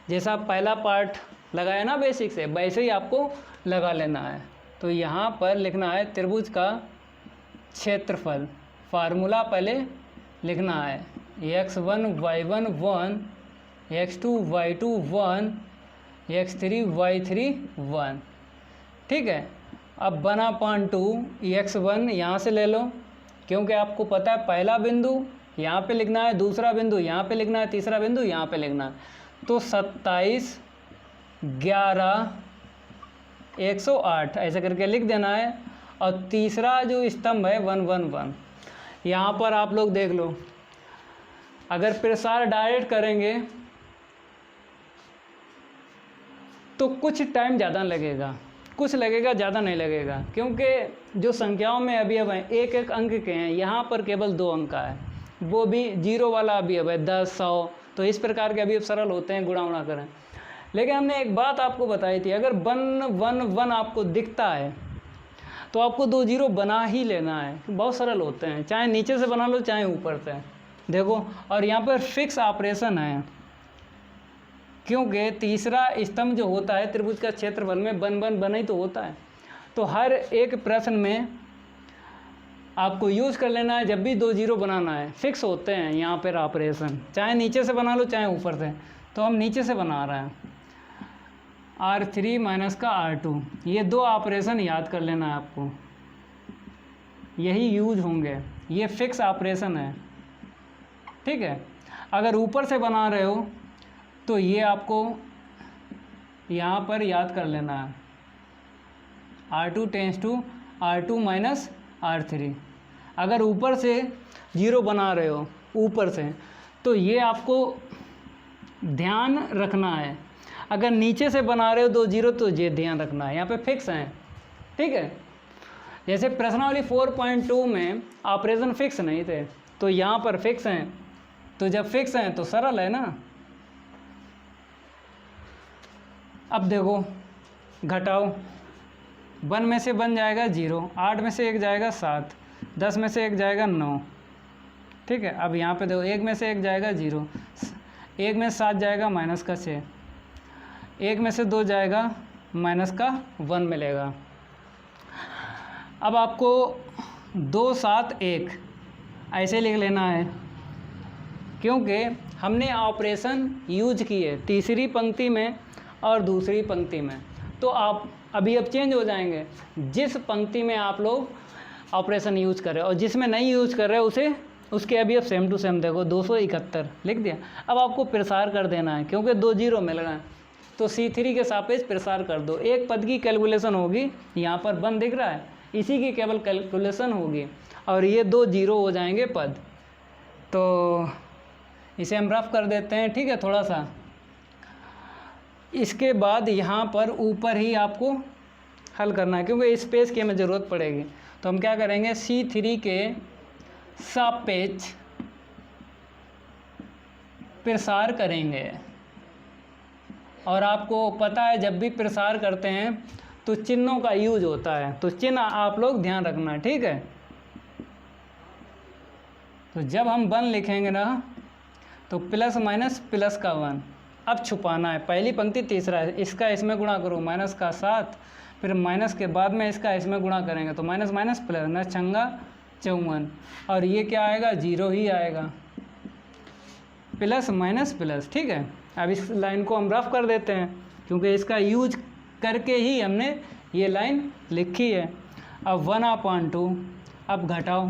जैसा पहला पार्ट लगाया ना बेसिक से, वैसे ही आपको लगा लेना है। तो यहाँ पर लिखना है त्रिभुज का क्षेत्रफल। फार्मूला पहले लिखना है, x1 y1 1, x2 y2 1, x3 y3 1। ठीक है, अब 1/2 x1 यहाँ से ले लो, क्योंकि आपको पता है पहला बिंदु यहाँ पे लिखना है, दूसरा बिंदु यहाँ पे लिखना है, तीसरा बिंदु यहाँ पे लिखना है। तो 27 11 108 ऐसे करके लिख देना है। और तीसरा जो स्तंभ है 1 1 1, यहाँ पर आप लोग देख लो, अगर प्रसार डायरेक्ट करेंगे तो कुछ टाइम ज़्यादा लगेगा, कुछ लगेगा, ज़्यादा नहीं लगेगा, क्योंकि जो संख्याओं में अवयव हैं एक एक अंक के हैं। यहाँ पर केवल 2 अंक का है, वो भी 0 वाला अवयव है, 10 100। तो इस प्रकार के अवयव सरल होते हैं, गुणा उड़ा करें। लेकिन हमने एक बात आपको बताई थी, अगर 1 1 1 आपको दिखता है तो आपको 2 0 बना ही लेना है। बहुत सरल होते हैं, चाहे नीचे से बना लो चाहे ऊपर से। देखो, और यहाँ पर फिक्स ऑपरेशन है, क्योंकि तीसरा स्तंभ जो होता है त्रिभुज का क्षेत्रफल में 1 1 बना ही तो होता है। तो हर एक प्रश्न में आपको यूज़ कर लेना है, जब भी 2 0 बनाना है फिक्स होते हैं यहाँ पर ऑपरेशन, चाहे नीचे से बना लो चाहे ऊपर से। तो हम नीचे से बना रहे हैं, R3 माइनस का R2, ये 2 ऑपरेशन याद कर लेना है आपको, यही यूज होंगे, ये फिक्स ऑपरेशन है। ठीक है, अगर ऊपर से बना रहे हो तो ये आपको यहाँ पर याद कर लेना है, R2 tense to R2 minus R3। अगर ऊपर से 0 बना रहे हो ऊपर से, तो ये आपको ध्यान रखना है। अगर नीचे से बना रहे हो 2 0, तो ये ध्यान रखना है, यहाँ पे फिक्स हैं। ठीक है, जैसे प्रश्नावली 4.2 में ऑपरेशन फिक्स नहीं थे, तो यहाँ पर फिक्स हैं। तो जब फिक्स हैं तो सरल है ना। अब देखो, घटाओ, 1 में से बन जाएगा 0, 8 में से 1 जाएगा 7, 10 में से 1 जाएगा 9। ठीक है, अब यहाँ पे देखो, 1 में से 1 जाएगा 0, 1 में 7 जाएगा माइनस का 6, 1 में से 2 जाएगा माइनस का 1 मिलेगा। अब आपको 2 7 1 ऐसे लिख लेना है, क्योंकि हमने ऑपरेशन यूज किए तीसरी पंक्ति में और दूसरी पंक्ति में। तो आप अभी अब चेंज हो जाएंगे, जिस पंक्ति में आप लोग ऑपरेशन यूज कर रहे हो और जिसमें नहीं यूज कर रहे हो उसे, उसके अभी अब सेम टू सेम देखो, 271 लिख दिया। अब आपको प्रसार कर देना है, क्योंकि 2 0 मिल रहा है, तो C3 के सापेक्ष प्रसार कर दो। एक पद की कैलकुलेशन होगी, यहाँ पर 1 दिख रहा है, इसी की केवल कैलकुलेशन होगी, और ये 2 0 हो जाएंगे पद। तो इसे हम रफ कर देते हैं। ठीक है, थोड़ा सा। इसके बाद यहाँ पर ऊपर ही आपको हल करना है, क्योंकि स्पेस की हमें ज़रूरत पड़ेगी। तो हम क्या करेंगे, C3 के सापेक्ष प्रसार करेंगे। और आपको पता है जब भी प्रसार करते हैं तो चिन्हों का यूज होता है, तो चिन्ह आप लोग ध्यान रखना। ठीक है, तो जब हम 1 लिखेंगे ना, तो प्लस माइनस प्लस का 1 अब छुपाना है। पहली पंक्ति तीसरा है, इसका इसमें गुणा करो, माइनस का 7, फिर माइनस के बाद में इसका इसमें गुणा करेंगे तो माइनस माइनस प्लस, न छंगा 54, और ये क्या आएगा, 0 ही आएगा, प्लस माइनस प्लस। ठीक है, अब इस लाइन को हम रफ कर देते हैं, क्योंकि इसका यूज करके ही हमने ये लाइन लिखी है। अब 1/2 अब घटाओ,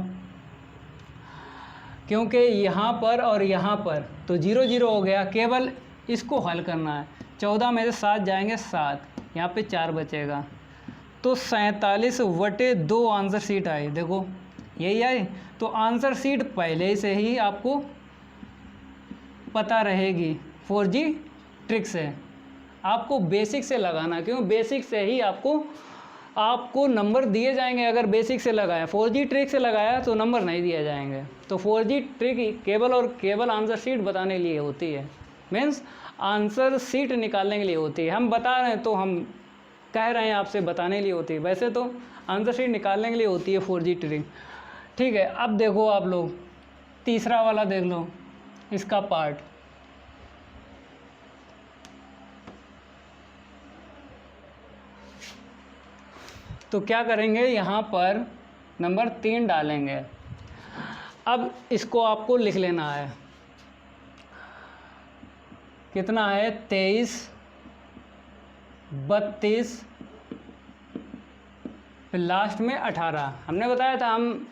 क्योंकि यहाँ पर और यहाँ पर तो 0 0 हो गया, केवल इसको हल करना है। 14 में से 7 जाएंगे 7, यहाँ पे 4 बचेगा, तो 47/2 आंसर शीट आई। देखो यही आई, तो आंसर शीट पहले से ही आपको पता रहेगी। 4G ट्रिक से आपको बेसिक से लगाना, क्यों बेसिक से ही आपको नंबर दिए जाएंगे। अगर बेसिक से लगाया, 4G ट्रिक से लगाया तो नंबर नहीं दिए जाएंगे। तो 4G ट्रिक केवल और केवल आंसर शीट बताने के लिए होती है, मीन्स आंसर शीट निकालने के लिए होती है। हम बता रहे हैं तो हम कह रहे हैं आपसे बताने के लिए होती है, वैसे तो आंसर शीट निकालने के लिए होती है 4G ट्रिक। ठीक है, अब देखो आप लोग तीसरा वाला देख लो, इसका पार्ट। तो क्या करेंगे, यहाँ पर नंबर 3 डालेंगे। अब इसको आपको लिख लेना है, कितना है 23, 32, फिर लास्ट में 18। हमने बताया था हम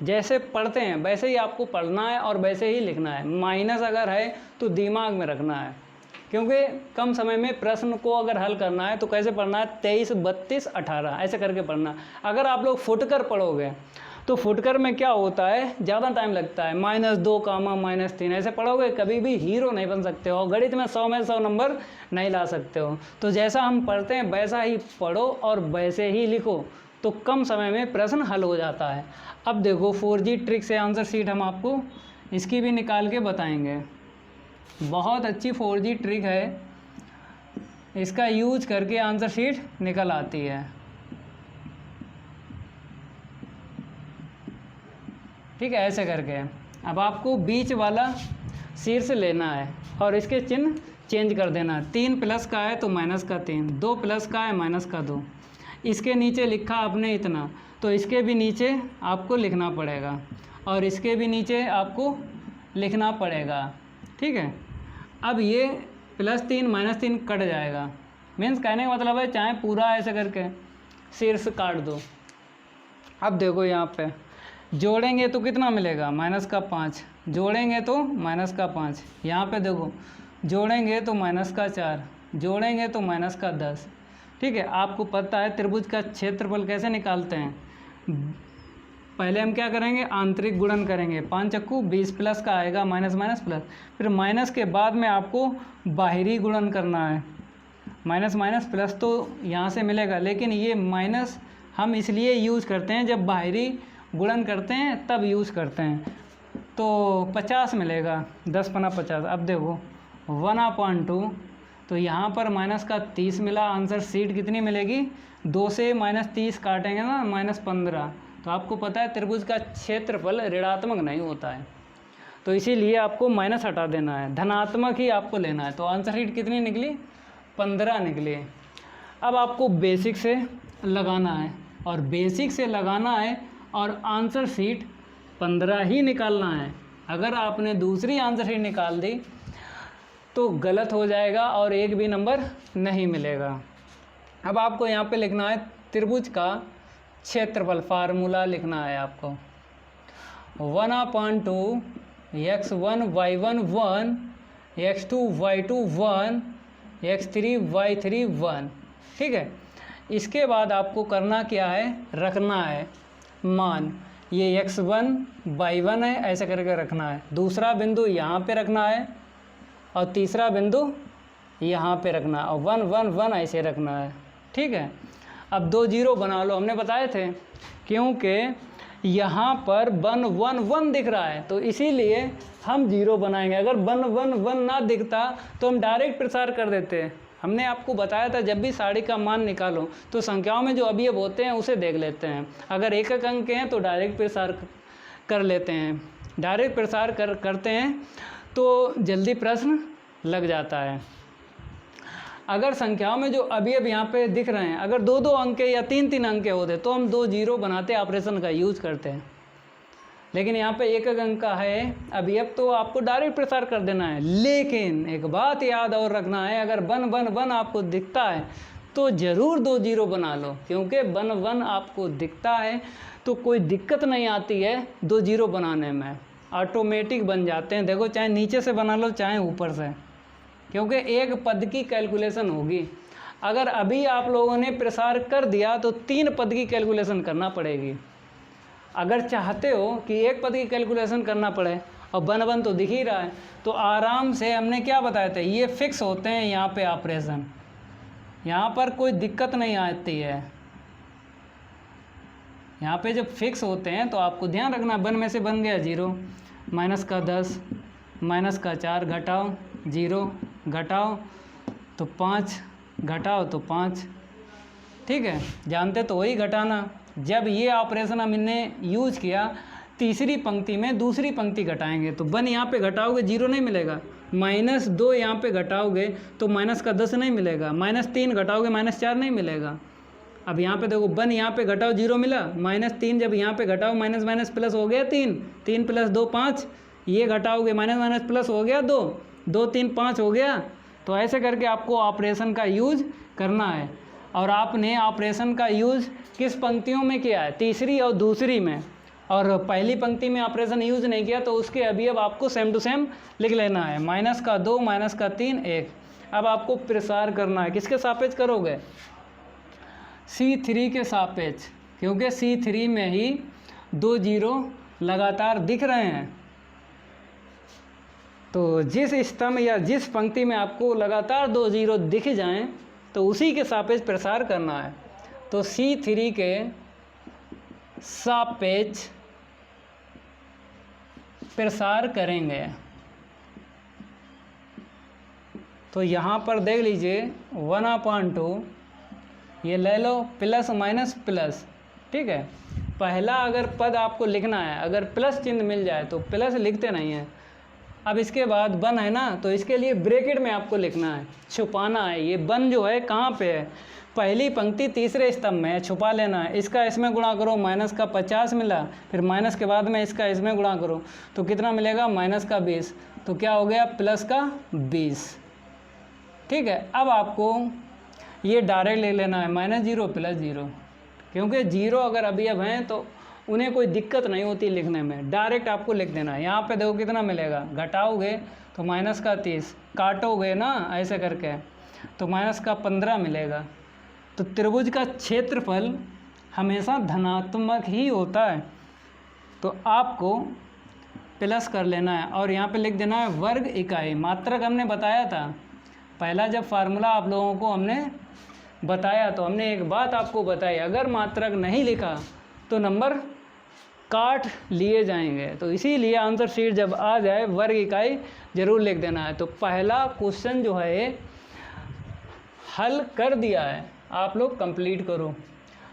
जैसे पढ़ते हैं वैसे ही आपको पढ़ना है और वैसे ही लिखना है। माइनस अगर है तो दिमाग में रखना है, क्योंकि कम समय में प्रश्न को अगर हल करना है तो कैसे पढ़ना है, 23, 32, 18 ऐसे करके पढ़ना। अगर आप लोग फुटकर पढ़ोगे तो फुटकर में क्या होता है, ज़्यादा टाइम लगता है, -2, -3 ऐसे पढ़ोगे कभी भी हीरो नहीं बन सकते हो, गणित में 100 में 100 नंबर नहीं ला सकते हो। तो जैसा हम पढ़ते हैं वैसा ही पढ़ो और वैसे ही लिखो, तो कम समय में प्रश्न हल हो जाता है। अब देखो 4G ट्रिक से आंसर शीट हम आपको इसकी भी निकाल के बताएंगे। बहुत अच्छी 4G ट्रिक है, इसका यूज करके आंसर शीट निकल आती है। ठीक है, ऐसे करके अब आपको बीच वाला शीर्ष लेना है और इसके चिन्ह चेंज कर देना है। 3 प्लस का है तो -3, 2 प्लस का है -2। इसके नीचे लिखा आपने इतना, तो इसके भी नीचे आपको लिखना पड़ेगा और इसके भी नीचे आपको लिखना पड़ेगा। ठीक है, अब ये +3 -3 कट जाएगा। मीन्स कहने का मतलब है चाहे पूरा ऐसे करके शीर्ष काट दो। अब देखो यहाँ पे जोड़ेंगे तो कितना मिलेगा, -5, जोड़ेंगे तो -5। यहाँ पे देखो जोड़ेंगे तो -4, जोड़ेंगे तो -10। ठीक है, आपको पता है त्रिभुज का क्षेत्रफल कैसे निकालते हैं। पहले हम क्या करेंगे, आंतरिक गुणन करेंगे, 5 चक्कू 20 प्लस का आएगा, माइनस माइनस प्लस, फिर माइनस के बाद में आपको बाहरी गुणन करना है। माइनस माइनस प्लस तो यहाँ से मिलेगा, लेकिन ये माइनस हम इसलिए यूज़ करते हैं जब बाहरी गुणन करते हैं तब यूज़ करते हैं। तो 50 मिलेगा, 10 पना 50। अब देखो 1/2, तो यहाँ पर माइनस का 30 मिला। आंसर शीट कितनी मिलेगी, 2 से -30 काटेंगे ना, -15। तो आपको पता है त्रिभुज का क्षेत्रफल ऋणात्मक नहीं होता है, तो इसीलिए आपको माइनस हटा देना है, धनात्मक ही आपको लेना है। तो आंसर शीट कितनी निकली, 15 निकली। अब आपको बेसिक से लगाना है और बेसिक से लगाना है और आंसर शीट 15 ही निकालना है। अगर आपने दूसरी आंसर शीट निकाल दी तो गलत हो जाएगा और एक भी नंबर नहीं मिलेगा। अब आपको यहाँ पे लिखना है त्रिभुज का क्षेत्रफल, फार्मूला लिखना है आपको 1/2 x1 y1 1 x2 y2 1 x3 y3 1। ठीक है, इसके बाद आपको करना क्या है, रखना है मान, ये x1 y1 है ऐसे करके रखना है, दूसरा बिंदु यहाँ पे रखना है और तीसरा बिंदु यहाँ पे रखना है और 1 1 1 ऐसे रखना है। ठीक है, अब 2 0 बना लो, हमने बताए थे क्योंकि यहाँ पर 1 1 1 दिख रहा है तो इसीलिए हम 0 बनाएंगे। अगर 1 1 1 ना दिखता तो हम डायरेक्ट प्रसार कर देते। हमने आपको बताया था जब भी साड़ी का मान निकालो तो संख्याओं में जो अवयव होते हैं उसे देख लेते हैं, अगर एक एक अंक के हैं तो डायरेक्ट प्रसार कर लेते हैं। डायरेक्ट प्रसार करते हैं तो जल्दी प्रश्न लग जाता है। अगर संख्याओं में जो अवयव यहाँ पे दिख रहे हैं अगर 2 2 अंक या 3 3 अंक होते तो हम 2 0 बनाते, ऑपरेशन का यूज़ करते हैं। लेकिन यहाँ पे एक एक अंक का है अवयव तो आपको डायरेक्ट प्रसार कर देना है। लेकिन एक बात याद और रखना है, अगर 1 1 1 आपको दिखता है तो ज़रूर 2 0 बना लो, क्योंकि 1 1 आपको दिखता है तो कोई दिक्कत नहीं आती है 2 0 बनाने में, ऑटोमेटिक बन जाते हैं। देखो चाहे नीचे से बना लो चाहे ऊपर से, क्योंकि एक पद की कैलकुलेशन होगी। अगर अभी आप लोगों ने प्रसार कर दिया तो 3 पद की कैलकुलेशन करना पड़ेगी। अगर चाहते हो कि एक पद की कैलकुलेशन करना पड़े और 1 1 तो दिख ही रहा है तो आराम से, हमने क्या बताया था, ये फिक्स होते हैं यहाँ पे ऑपरेशन, यहाँ पर कोई दिक्कत नहीं आती है। यहाँ पे जब फिक्स होते हैं तो आपको ध्यान रखना, 1 में से बन गया 0, माइनस का 10, माइनस का 4, घटाओ 0, घटाओ तो 5, घटाओ तो 5। ठीक है, जानते तो वही घटाना। जब ये ऑपरेशन हमने यूज किया तीसरी पंक्ति में दूसरी पंक्ति घटाएंगे तो 1 यहाँ पे घटाओगे 0 नहीं मिलेगा, -2 यहाँ पे घटाओगे तो -10 नहीं मिलेगा, -3 घटाओगे -4 नहीं मिलेगा। अब यहाँ पे देखो 1 यहाँ पे घटाओ 0 मिला, -3 जब यहाँ पे घटाओ माइनस माइनस प्लस हो गया 3, 3 + 2 5, ये घटाओगे माइनस माइनस प्लस हो गया 2, 2 3 5 हो गया। तो ऐसे करके आपको ऑपरेशन का यूज करना है। और आपने ऑपरेशन का यूज किस पंक्तियों में किया है? तीसरी और दूसरी में। और पहली पंक्ति में ऑपरेशन यूज नहीं किया तो उसके अवयव आपको सेम टू सेम लिख लेना है, -2 -3 1। अब आपको प्रसार करना है, किसके सापेक्ष करोगे? C3 के सापेक्ष, क्योंकि C3 में ही 2 0 लगातार दिख रहे हैं। तो जिस स्तंभ या जिस पंक्ति में आपको लगातार 2 0 दिख जाएं तो उसी के सापेक्ष प्रसार करना है। तो C3 के सापेक्ष प्रसार करेंगे। तो यहाँ पर देख लीजिए 1/2 ये ले लो, प्लस माइनस प्लस, ठीक है। पहला अगर पद आपको लिखना है, अगर प्लस चिन्ह मिल जाए तो प्लस लिखते नहीं हैं। अब इसके बाद 1 है ना, तो इसके लिए ब्रैकेट में आपको लिखना है, छुपाना है। ये 1 जो है कहाँ पे है? पहली पंक्ति तीसरे स्तंभ में है, छुपा लेना है। इसका इसमें गुणा करो, -50 मिला, फिर माइनस के बाद में इसका इसमें गुणा करो तो कितना मिलेगा? -20। तो क्या हो गया? +20, ठीक है। अब आपको ये डायरेक्ट ले लेना है, -0 + 0, क्योंकि 0 अगर अवयव हैं तो उन्हें कोई दिक्कत नहीं होती लिखने में, डायरेक्ट आपको लिख देना है। यहाँ पे देखो कितना मिलेगा, घटाओगे तो -30, काटोगे ना ऐसे करके तो -15 मिलेगा। तो त्रिभुज का क्षेत्रफल हमेशा धनात्मक ही होता है, तो आपको प्लस कर लेना है और यहाँ पे लिख देना है वर्ग इकाई। मात्रक हमने बताया था, पहला जब फार्मूला आप लोगों को हमने बताया तो हमने एक बात आपको बताई, अगर मात्रक नहीं लिखा तो नंबर काट लिए जाएंगे। तो इसीलिए आंसर शीट जब आ जाए वर्ग इकाई जरूर लिख देना है। तो पहला क्वेश्चन जो है हल कर दिया है, आप लोग कंप्लीट करो।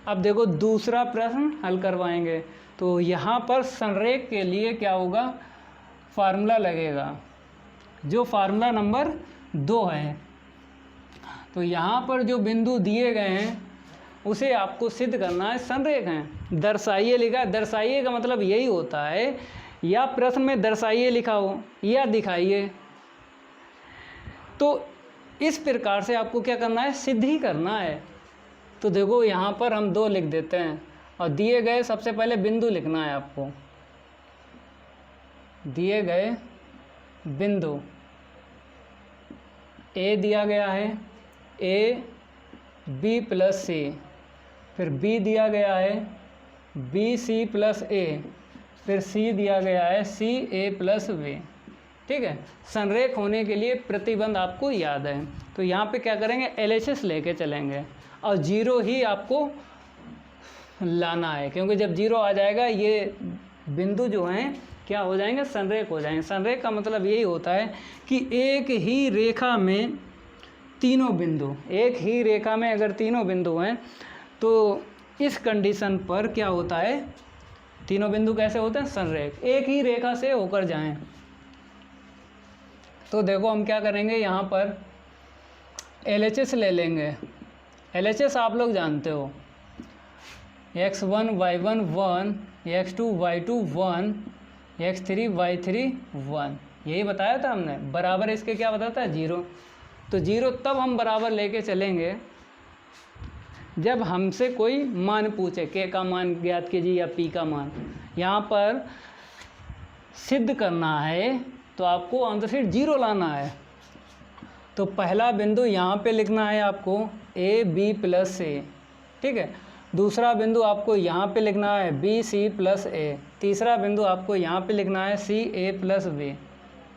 अब देखो दूसरा प्रश्न हल करवाएंगे। तो यहाँ पर संरेख के लिए क्या होगा? फार्मूला लगेगा, जो फार्मूला नंबर 2 है। तो यहाँ पर जो बिंदु दिए गए हैं उसे आपको सिद्ध करना है, संरेख हैं। दर्शाइए लिखा है, दर्शाइए का मतलब यही होता है, या प्रश्न में दर्शाइए लिखा हो या दिखाइए। तो इस प्रकार से आपको क्या करना है? सिद्ध ही करना है। तो देखो यहाँ पर हम 2 लिख देते हैं और दिए गए सबसे पहले बिंदु लिखना है आपको। दिए गए बिंदु ए दिया गया है, ए बी + C, फिर B दिया गया है BC + A, फिर C दिया गया है CA + B, ठीक है। संरेख होने के लिए प्रतिबंध आपको याद है। तो यहाँ पे क्या करेंगे? LHS लेके चलेंगे और 0 ही आपको लाना है, क्योंकि जब 0 आ जाएगा ये बिंदु जो हैं क्या हो जाएंगे? संरेख हो जाएंगे। संरेख का मतलब यही होता है कि एक ही रेखा में तीनों बिंदु, एक ही रेखा में अगर तीनों बिंदु हैं तो इस कंडीशन पर क्या होता है? तीनों बिंदु कैसे होते हैं? संरेख, एक ही रेखा से होकर जाएं। तो देखो हम क्या करेंगे, यहाँ पर LHS ले लेंगे। LHS आप लोग जानते हो, x1 y1 1, x2 y2 1, x3 y3 1, यही बताया था हमने। बराबर इसके क्या बताता है? 0। तो 0 तब हम बराबर लेके चलेंगे जब हमसे कोई मान पूछे, के का मान ज्ञात कीजिए या पी का मान। यहाँ पर सिद्ध करना है तो आपको आंसर शीट 0 लाना है। तो पहला बिंदु यहाँ पे लिखना है आपको ए बी + C, ठीक है। दूसरा बिंदु आपको यहाँ पे लिखना है BC + A, तीसरा बिंदु आपको यहाँ पे लिखना है CA + B,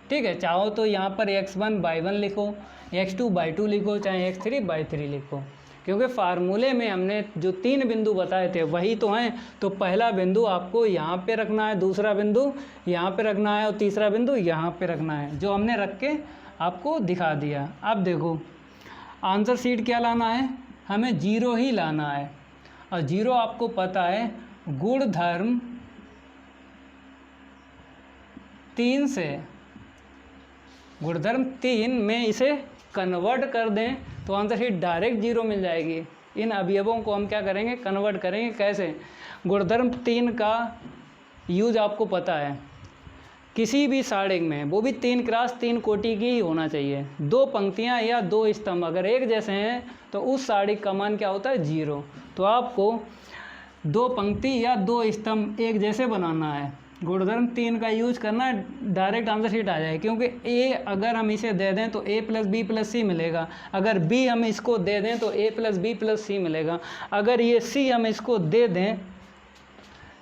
ठीक है। चाहो तो यहाँ पर x1 y1 लिखो, x2 y2 लिखो, चाहे x3 y3 लिखो, क्योंकि फार्मूले में हमने जो 3 बिंदु बताए थे वही तो हैं। तो पहला बिंदु आपको यहाँ पे रखना है, दूसरा बिंदु यहाँ पे रखना है और तीसरा बिंदु यहाँ पे रखना है, जो हमने रख के आपको दिखा दिया। अब देखो आंसर शीट क्या लाना है? हमें 0 ही लाना है। और 0 आपको पता है गुणधर्म 3 से गुणधर्म 3 में इसे कन्वर्ट कर दें तो आंसर शीट डायरेक्ट 0 मिल जाएगी। इन अवयवों को हम क्या करेंगे, कन्वर्ट करेंगे। कैसे? गुणधर्म 3 का यूज आपको पता है, किसी भी सारणिक में वो भी 3x3 कोटि की ही होना चाहिए। 2 पंक्तियां या 2 स्तंभ अगर एक जैसे हैं तो उस सारणिक का मान क्या होता है, 0। तो आपको 2 पंक्ति या 2 स्तंभ एक जैसे बनाना है, गुणधर्म 3 का यूज करना है, डायरेक्ट आंसर शीट आ जाए। क्योंकि ए अगर हम इसे दे दें तो a + b + c मिलेगा, अगर b हम इसको दे दें तो a + b + c मिलेगा, अगर ये c हम इसको दे दें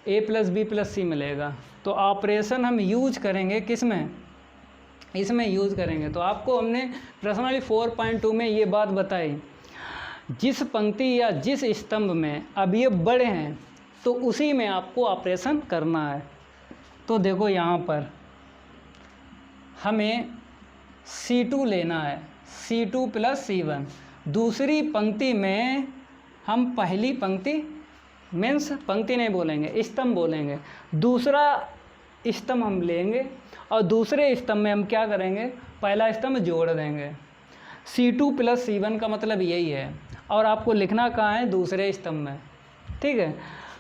a + b + c मिलेगा। तो ऑपरेशन हम यूज करेंगे किस में, इसमें यूज करेंगे। तो आपको हमने प्रश्नावली 4.2 में ये बात बताई, जिस पंक्ति या जिस स्तंभ में अवयव बड़े हैं तो उसी में आपको ऑपरेशन करना है। तो देखो यहाँ पर हमें C2 लेना है, C2 + C1। दूसरी पंक्ति में हम पहली पंक्ति मीन्स पंक्ति नहीं बोलेंगे, स्तंभ बोलेंगे, दूसरा स्तंभ हम लेंगे और दूसरे स्तंभ में हम क्या करेंगे, पहला स्तंभ जोड़ देंगे। C2 + C1 का मतलब यही है। और आपको लिखना कहाँ है, दूसरे स्तंभ में, ठीक है।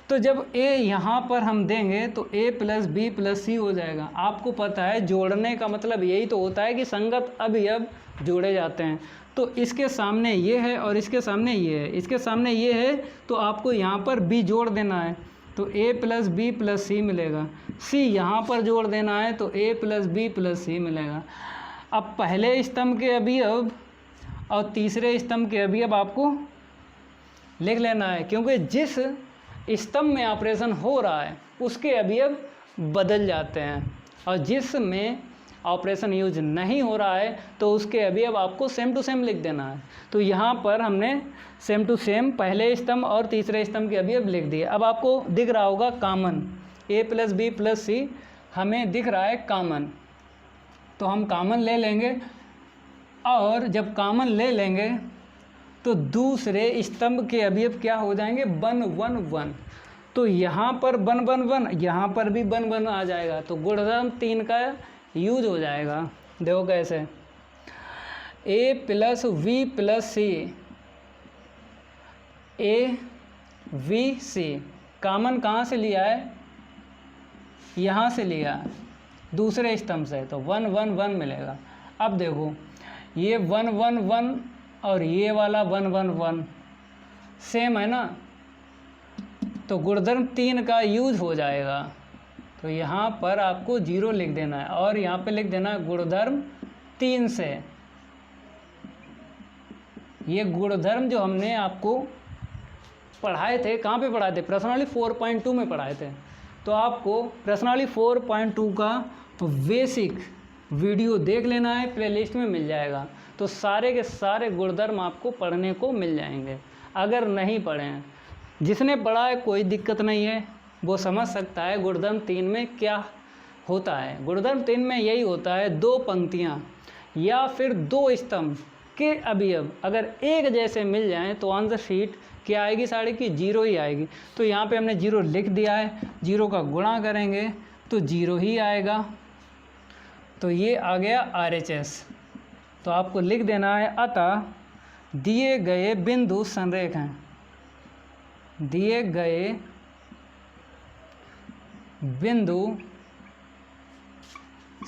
तो जब a यहाँ पर हम देंगे तो a + b + c हो जाएगा। आपको पता है जोड़ने का मतलब यही तो होता है कि संगत अवयव जोड़े जाते हैं। तो इसके सामने ये है और इसके सामने ये है, इसके सामने ये है तो आपको यहाँ पर b जोड़ देना है तो a + b + c मिलेगा। c यहाँ पर जोड़ देना है तो a + b + c मिलेगा। अब पहले स्तंभ के अवयव और तीसरे स्तंभ के अवयव आपको लिख लेना है, क्योंकि जिस स्तंभ में ऑपरेशन हो रहा है उसके अवयव बदल जाते हैं और जिसमें ऑपरेशन यूज नहीं हो रहा है तो उसके अवयव आपको सेम टू सेम लिख देना है। तो यहाँ पर हमने सेम टू सेम पहले स्तंभ और तीसरे स्तंभ के अवयव लिख दिए। अब आपको दिख रहा होगा कॉमन, a + b + c हमें दिख रहा है कॉमन, तो हम कॉमन ले लेंगे और जब कॉमन ले लेंगे तो दूसरे स्तंभ के अवयव क्या हो जाएंगे, 1 1 1। तो यहाँ पर 1 1 1, यहाँ पर भी 1 1 आ जाएगा। तो गुणधर्म 3 का यूज हो जाएगा। देखो कैसे, a + v + c, a v c common कहाँ से लिया है, यहाँ से लिया है दूसरे स्तंभ से, तो 1 1 1 मिलेगा। अब देखो ये 1 1 1 और ये वाला 1 1 1 सेम है ना, तो गुणधर्म 3 का यूज हो जाएगा। तो यहाँ पर आपको 0 लिख देना है और यहाँ पे लिख देना है गुणधर्म 3 से। ये गुणधर्म जो हमने आपको पढ़ाए थे, कहाँ पे पढ़ाए थे, प्रश्नावली 4.2 में पढ़ाए थे। तो आपको प्रश्नावली 4.2 का बेसिक वीडियो देख लेना है, प्लेलिस्ट में मिल जाएगा। तो सारे के सारे गुणधर्म आपको पढ़ने को मिल जाएंगे। अगर नहीं पढ़े हैं, जिसने पढ़ा है कोई दिक्कत नहीं है, वो समझ सकता है गुणधर्म 3 में क्या होता है। गुणधर्म 3 में यही होता है, 2 पंक्तियाँ या फिर 2 स्तंभ के अवयव अगर एक जैसे मिल जाएं तो आंसर शीट क्या आएगी, साड़ी की 0 ही आएगी। तो यहाँ पे हमने 0 लिख दिया है, 0 का गुणा करेंगे तो 0 ही आएगा। तो ये आ गया RHS। तो आपको लिख देना है, अतः दिए गए बिंदु संरेख हैं, दिए गए बिंदु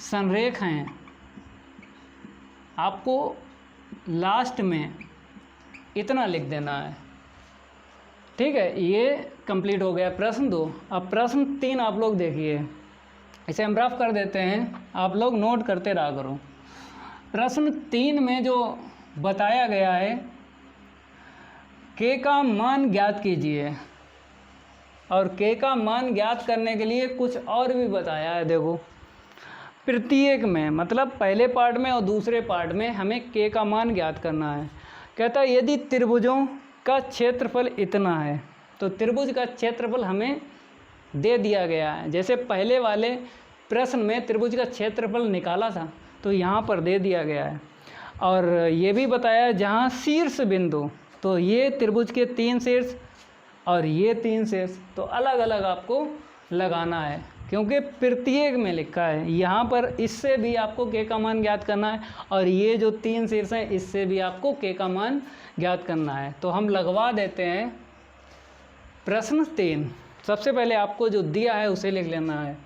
संरेख हैं। आपको लास्ट में इतना लिख देना है, ठीक है। ये कंप्लीट हो गया प्रश्न 2। अब प्रश्न 3 आप लोग देखिए, इसे हम रफ कर देते हैं, आप लोग नोट करते रहा करो। प्रश्न 3 में जो बताया गया है, k का मान ज्ञात कीजिए, और k का मान ज्ञात करने के लिए कुछ और भी बताया है। देखो प्रत्येक में, मतलब पहले पार्ट में और दूसरे पार्ट में हमें k का मान ज्ञात करना है। कहता है यदि त्रिभुजों का क्षेत्रफल इतना है, तो त्रिभुज का क्षेत्रफल हमें दे दिया गया है। जैसे पहले वाले प्रश्न में त्रिभुज का क्षेत्रफल निकाला था, तो यहाँ पर दे दिया गया है। और ये भी बताया जहाँ शीर्ष बिंदु, तो ये त्रिभुज के 3 शीर्ष और ये 3 शीर्ष, तो अलग अलग आपको लगाना है क्योंकि प्रत्येक में लिखा है। यहाँ पर इससे भी आपको k का मान ज्ञात करना है और ये जो 3 शीर्ष हैं इससे भी आपको k का मान ज्ञात करना है। तो हम लगवा देते हैं प्रश्न 3। सबसे पहले आपको जो दिया है उसे लिख लेना है।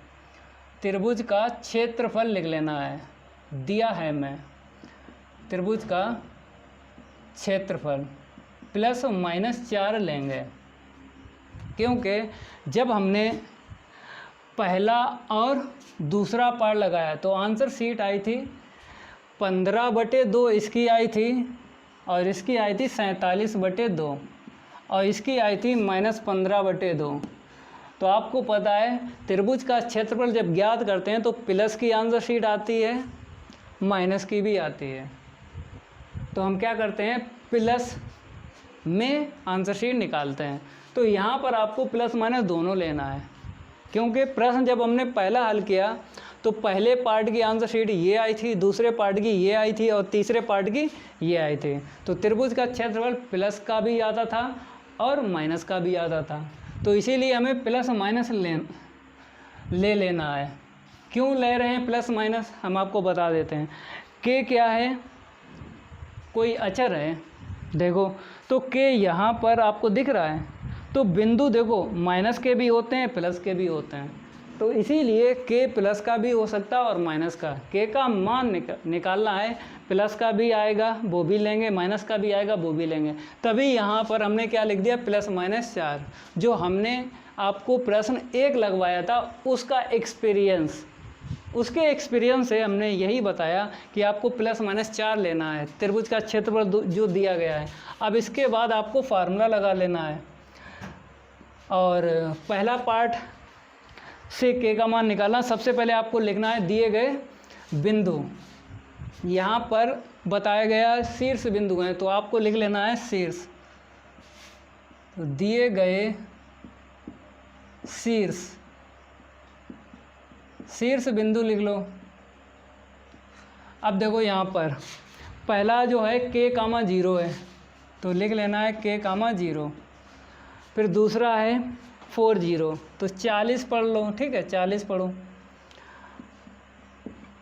त्रिभुज का क्षेत्रफल लिख लेना है, दिया है मैं त्रिभुज का क्षेत्रफल प्लस माइनस 4 लेंगे, क्योंकि जब हमने पहला और दूसरा पार्ट लगाया तो आंसर शीट आई थी 15/2, इसकी आई थी और इसकी आई थी 47/2 और इसकी आई थी -15/2। तो आपको पता है त्रिभुज का क्षेत्रफल जब ज्ञात करते हैं तो प्लस की आंसर शीट आती है, माइनस की भी आती है। तो हम क्या करते हैं, प्लस में आंसर शीट निकालते हैं। तो यहाँ पर आपको प्लस माइनस दोनों लेना है, क्योंकि प्रश्न जब हमने पहला हल किया तो पहले पार्ट की आंसर शीट ये आई थी, दूसरे पार्ट की ये आई थी और तीसरे पार्ट की ये आई थी। तो त्रिभुज का क्षेत्रफल प्लस का भी आता था और माइनस का भी आता था। तो इसीलिए हमें प्लस माइनस ले लेना है। क्यों ले रहे हैं प्लस माइनस, हम आपको बता देते हैं। के क्या है, कोई अचर है, देखो तो के यहाँ पर आपको दिख रहा है, तो बिंदु देखो माइनस के भी होते हैं प्लस के भी होते हैं, तो इसीलिए के प्लस का भी हो सकता है और माइनस का। के का मान निकालना है, प्लस का भी आएगा वो भी लेंगे, माइनस का भी आएगा वो भी लेंगे। तभी यहाँ पर हमने क्या लिख दिया, प्लस माइनस 4। जो हमने आपको प्रश्न 1 लगवाया था उसका एक्सपीरियंस, उसके एक्सपीरियंस से हमने यही बताया कि आपको प्लस माइनस 4 लेना है, त्रिभुज का क्षेत्रफल जो दिया गया है। अब इसके बाद आपको फार्मूला लगा लेना है और पहला पार्ट से के का मान निकालना। सबसे पहले आपको लिखना है दिए गए बिंदु, यहाँ पर बताया गया शीर्ष बिंदु हैं तो आपको लिख लेना है शीर्ष। तो दिए गए शीर्ष बिंदु लिख लो। अब देखो यहाँ पर पहला जो है k, 0 है तो लिख लेना है k, 0। फिर दूसरा है 4 0, तो 40 पढ़ लो, ठीक है 40 पढ़ो।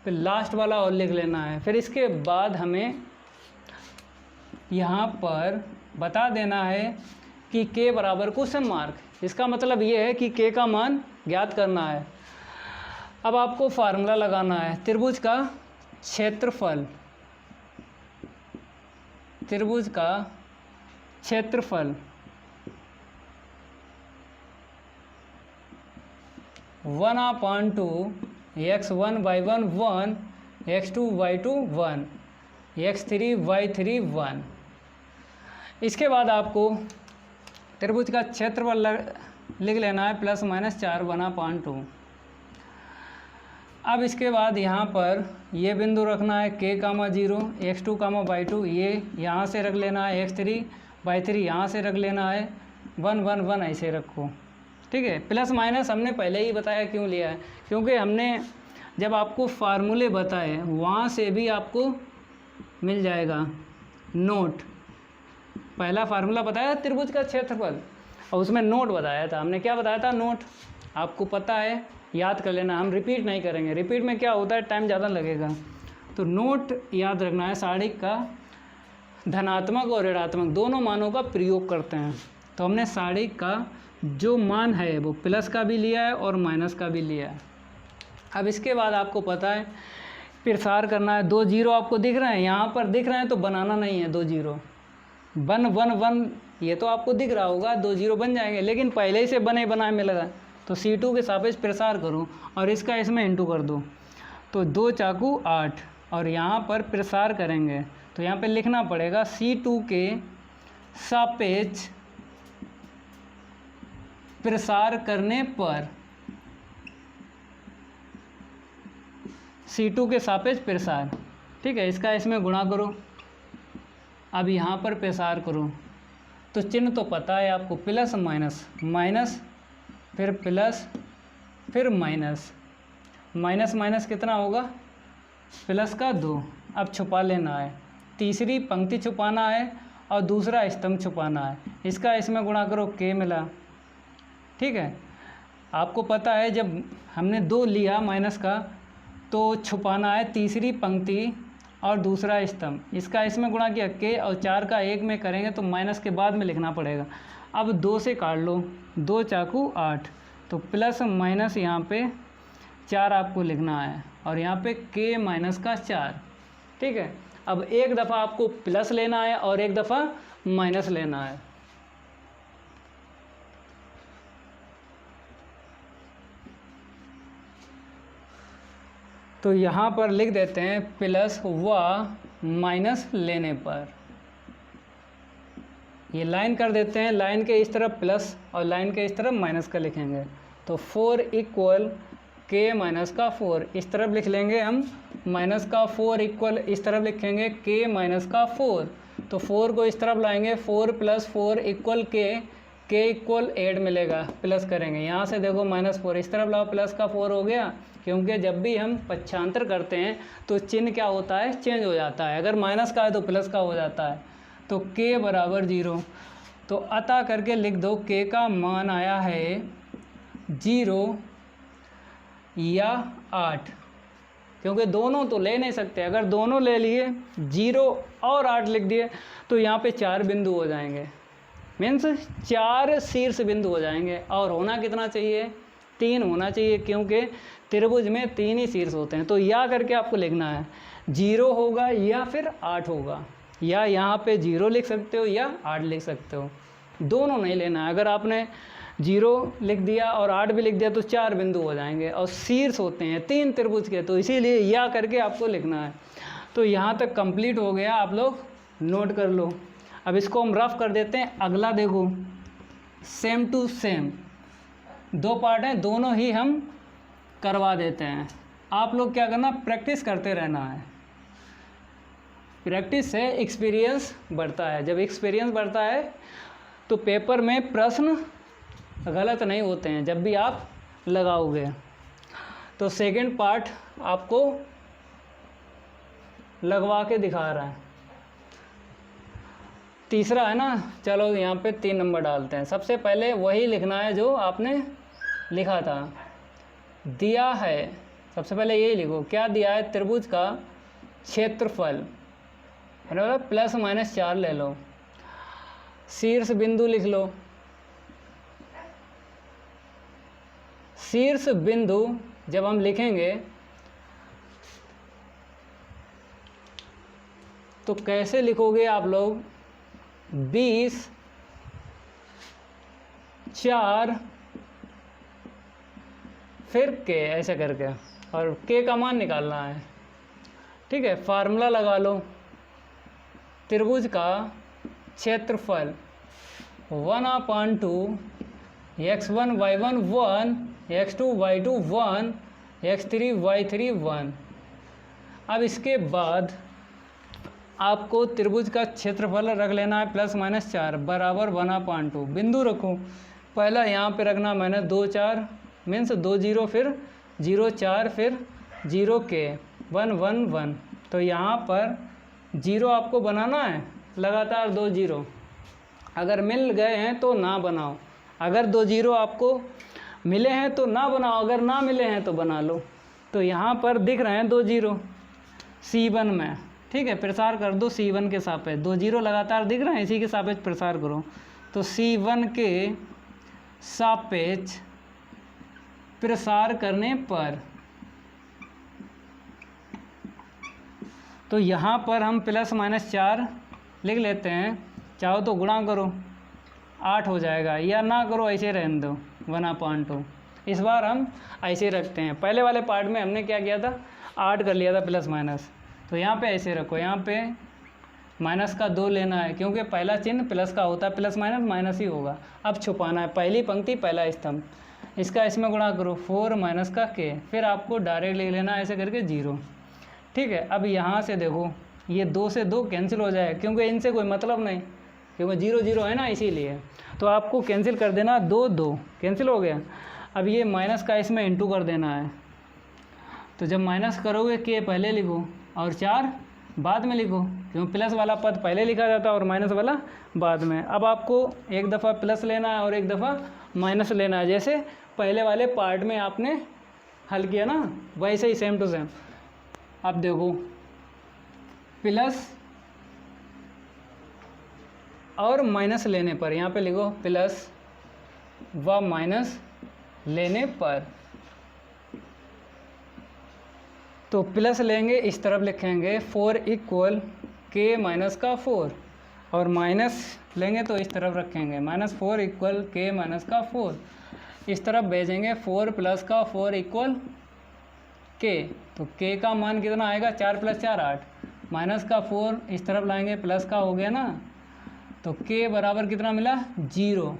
फिर लास्ट वाला और लिख लेना है। फिर इसके बाद हमें यहाँ पर बता देना है कि k बराबर क्वेश्चन मार्क। इसका मतलब ये है कि k का मान ज्ञात करना है। अब आपको फार्मूला लगाना है, त्रिभुज का क्षेत्रफल, त्रिभुज का क्षेत्रफल 1/2 x1/1 1 x2/2 1 x3/3 1। इसके बाद आपको त्रिभुज का क्षेत्रफल लिख लेना है प्लस माइनस 4 1/2। अब इसके बाद यहाँ पर ये बिंदु रखना है k, 0 x2/2, ये यहाँ से रख लेना है x3/3, यहाँ से रख लेना है 1 1 1, ऐसे रखो, ठीक है। प्लस माइनस हमने पहले ही बताया क्यों लिया है, क्योंकि हमने जब आपको फार्मूले बताए वहाँ से भी आपको मिल जाएगा नोट। पहला फार्मूला बताया त्रिभुज का क्षेत्रफल और उसमें नोट बताया था। हमने क्या बताया था, नोट आपको पता है, याद कर लेना, हम रिपीट नहीं करेंगे। रिपीट में क्या होता है, टाइम ज़्यादा लगेगा। तो नोट याद रखना है, सारणिक का धनात्मक और ऋणात्मक दोनों मानों का प्रयोग करते हैं। तो हमने सारणिक का जो मान है वो प्लस का भी लिया है और माइनस का भी लिया है। अब इसके बाद आपको पता है प्रसार करना है। 2 0 आपको दिख रहे हैं, यहाँ पर दिख रहे हैं तो बनाना नहीं है 2 0, 1 1 1 ये तो आपको दिख रहा होगा, 2 0 बन जाएंगे, लेकिन पहले ही से बने बनाए में लगा। तो C2 के सापेक्ष प्रसार करो और इसका इसमें इंटू कर दो, तो 2 चाकू 8 और यहाँ पर प्रसार करेंगे तो यहाँ पे लिखना पड़ेगा C2 के सापेक्ष प्रसार करने पर, C2 के सापेक्ष प्रसार, ठीक है। इसका इसमें गुणा करो, अब यहाँ पर प्रसार करो तो चिन्ह तो पता है आपको, प्लस माइनस, माइनस फिर प्लस फिर माइनस, माइनस माइनस कितना होगा, प्लस का 2। अब छुपा लेना है, तीसरी पंक्ति छुपाना है और दूसरा स्तंभ छुपाना है। इसका इसमें गुणा करो, k मिला, ठीक है। आपको पता है जब हमने 2 लिया माइनस का तो छुपाना है तीसरी पंक्ति और दूसरा स्तंभ। इसका इसमें गुणा किया k और 4 का 1 में करेंगे तो माइनस के बाद में लिखना पड़ेगा। अब 2 से काट लो, 2 चाकू 8, तो प्लस माइनस यहाँ पे 4 आपको लिखना है और यहाँ पे k माइनस का 4। ठीक है, अब एक दफ़ा आपको प्लस लेना है और एक दफ़ा माइनस लेना है। तो यहाँ पर लिख देते हैं प्लस व माइनस लेने पर, ये लाइन कर देते हैं, लाइन के इस तरफ प्लस और लाइन के इस तरफ माइनस का लिखेंगे। तो 4 इक्वल k माइनस का 4 इस तरफ लिख लेंगे हम, माइनस का 4 इक्वल इस तरफ लिखेंगे k माइनस का 4। तो 4 को इस तरफ लाएंगे, 4 + 4 इक्वल k इक्वल 8 मिलेगा, प्लस करेंगे। यहाँ से देखो -4 इस तरफ लाओ, प्लस का 4 हो गया, क्योंकि जब भी हम पक्षांतर करते हैं तो चिन्ह क्या होता है, चेंज हो जाता है। अगर माइनस का है तो प्लस का हो जाता है। तो k बराबर 0, तो अतः करके लिख दो k का मान आया है 0 या 8, क्योंकि दोनों तो ले नहीं सकते। अगर दोनों ले लिए 0 और 8 लिख दिए तो यहाँ पे 4 बिंदु हो जाएंगे, मीन्स 4 शीर्ष बिंदु हो जाएंगे। और होना कितना चाहिए, 3 होना चाहिए, क्योंकि त्रिभुज में 3 ही शीर्ष होते हैं। तो या करके आपको लिखना है 0 होगा या फिर 8 होगा, या यहाँ पे 0 लिख सकते हो या 8 लिख सकते हो, दोनों नहीं लेना है। अगर आपने 0 लिख दिया और 8 भी लिख दिया तो 4 बिंदु हो जाएंगे और शीर्ष होते हैं 3 त्रिभुज के, तो इसीलिए या करके आपको लिखना है। तो यहाँ तक कंप्लीट हो गया, आप लोग नोट कर लो। अब इसको हम रफ कर देते हैं। अगला देखो, सेम टू सेम 2 पार्ट हैं, दोनों ही हम करवा देते हैं। आप लोग क्या करना, प्रैक्टिस करते रहना है। प्रैक्टिस से एक्सपीरियंस बढ़ता है, जब एक्सपीरियंस बढ़ता है तो पेपर में प्रश्न गलत नहीं होते हैं जब भी आप लगाओगे। तो सेकंड पार्ट आपको लगवा के दिखा रहा है। तीसरा है ना, चलो यहाँ पे 3 नंबर डालते हैं। सबसे पहले वही लिखना है जो आपने लिखा था, दिया है। सबसे पहले यही लिखो, क्या दिया है, त्रिभुज का क्षेत्रफल बराबर ±4 ले लो, शीर्ष बिंदु लिख लो। शीर्ष बिंदु जब हम लिखेंगे तो कैसे लिखोगे आप लोग, 20 4 फिर k ऐसे करके, और k का मान निकालना है। ठीक है, फार्मूला लगा लो, त्रिभुज का क्षेत्रफल 1/2 x1 y1 1 x2 y2 1 x3 y3 1। अब इसके बाद आपको त्रिभुज का क्षेत्रफल रख लेना है ±4 बराबर 1/2। बिंदु रखो, पहला यहाँ पे रखना मैंने 2 4 मीन्स 2 0 फिर 0 4 फिर 0 k 1 1 1। तो यहाँ पर 0 आपको बनाना है, लगातार 2 0। अगर मिल गए हैं तो ना बनाओ, अगर 2 0 आपको मिले हैं तो ना बनाओ, अगर ना मिले हैं तो बना लो। तो यहाँ पर दिख रहे हैं 2 0 C1 में। ठीक है, प्रसार कर दो C1 के सापेक्ष, 2 0 लगातार दिख रहे हैं, इसी के सापेक्ष प्रसार करो। तो C1 के सापेक्ष प्रसार करने पर तो यहाँ पर हम ±4 लिख लेते हैं, चाहो तो गुणा करो 8 हो जाएगा, या ना करो ऐसे रहने दो 1/2। इस बार हम ऐसे रखते हैं। पहले वाले पार्ट में हमने क्या किया था, 8 कर लिया था प्लस माइनस, तो यहाँ पे ऐसे रखो, यहाँ पे माइनस का 2 लेना है, क्योंकि पहला चिन्ह प्लस का होता है, प्लस माइनस माइनस ही होगा। अब छुपाना है, पहली पंक्ति पहला स्तंभ, इसका इसमें गुणा करो 4 माइनस का k, फिर आपको डायरेक्ट लिख लेना ऐसे करके 0। ठीक है, अब यहाँ से देखो ये 2 से 2 कैंसिल हो जाए, क्योंकि इनसे कोई मतलब नहीं, क्योंकि 0 0 है ना, इसीलिए तो आपको कैंसिल कर देना, 2 2 कैंसिल हो गया। अब ये माइनस का इसमें इंटू कर देना है, तो जब माइनस करोगे k पहले लिखो और 4 बाद में लिखो, क्योंकि प्लस वाला पद पहले लिखा जाता है और माइनस वाला बाद में। अब आपको एक दफ़ा प्लस लेना है और एक दफ़ा माइनस लेना है, जैसे पहले वाले पार्ट में आपने हल किया ना, वैसे ही सेम टू सेम। अब देखो प्लस और माइनस लेने पर, यहाँ पे लिखो प्लस व माइनस लेने पर, तो प्लस लेंगे इस तरफ लिखेंगे 4 इक्वल के माइनस का 4, और माइनस लेंगे तो इस तरफ रखेंगे -4 इक्वल के माइनस का 4, इस तरफ भेजेंगे 4 प्लस का 4 इक्वल के, तो के का मान कितना आएगा 4 + 4 8, माइनस का 4 इस तरफ लाएंगे प्लस का हो गया ना, तो के बराबर कितना मिला 0।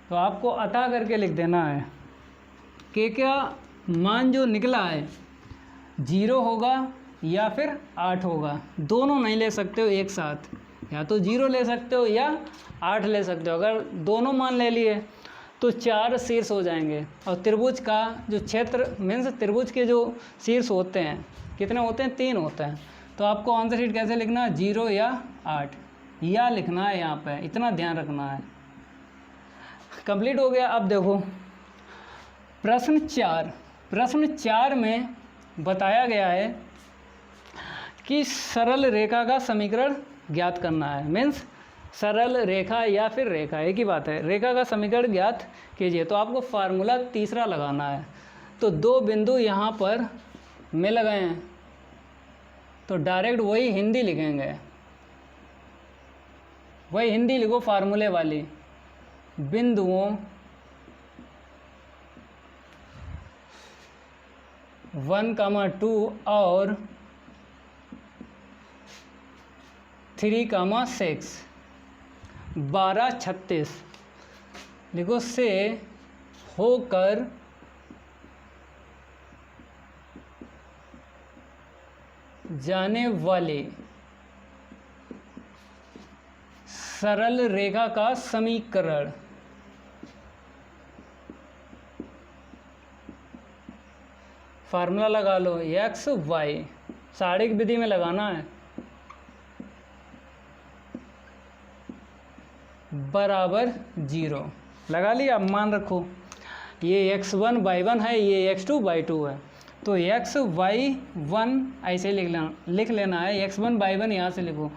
तो आपको अता करके लिख देना है के का मान जो निकला है 0 होगा या फिर 8 होगा, दोनों नहीं ले सकते हो एक साथ, या तो 0 ले सकते हो या 8 ले सकते हो। अगर दोनों मान ले लिए तो 4 शीर्ष हो जाएंगे, और त्रिभुज का जो क्षेत्र मीन्स त्रिभुज के जो शीर्ष होते हैं कितने होते हैं 3 होते हैं। तो आपको आंसर शीट कैसे लिखना है 0 या 8 या लिखना है, यहाँ पे इतना ध्यान रखना है। कंप्लीट हो गया। अब देखो प्रश्न 4 में बताया गया है कि सरल रेखा का समीकरण ज्ञात करना है। मीन्स सरल रेखा या फिर रेखा एक ही बात है, रेखा का समीकरण ज्ञात कीजिए। तो आपको फार्मूला तीसरा लगाना है। तो 2 बिंदु यहाँ पर मिल गए हैं, तो डायरेक्ट वही हिंदी लिखेंगे, वही हिंदी लिखो फार्मूले वाली, बिंदुओं 1, 2 और 3, 6 12, 36 लिखो से होकर जाने वाले सरल रेखा का समीकरण। फार्मूला लगा लो x y, सारणिक विधि में लगाना है, बराबर 0 लगा लिया। अब मान रखो ये x1 y1 है, ये x2 y2 है, तो x y1 ऐसे लिख लेना है। x1 y1 यहाँ से लिखो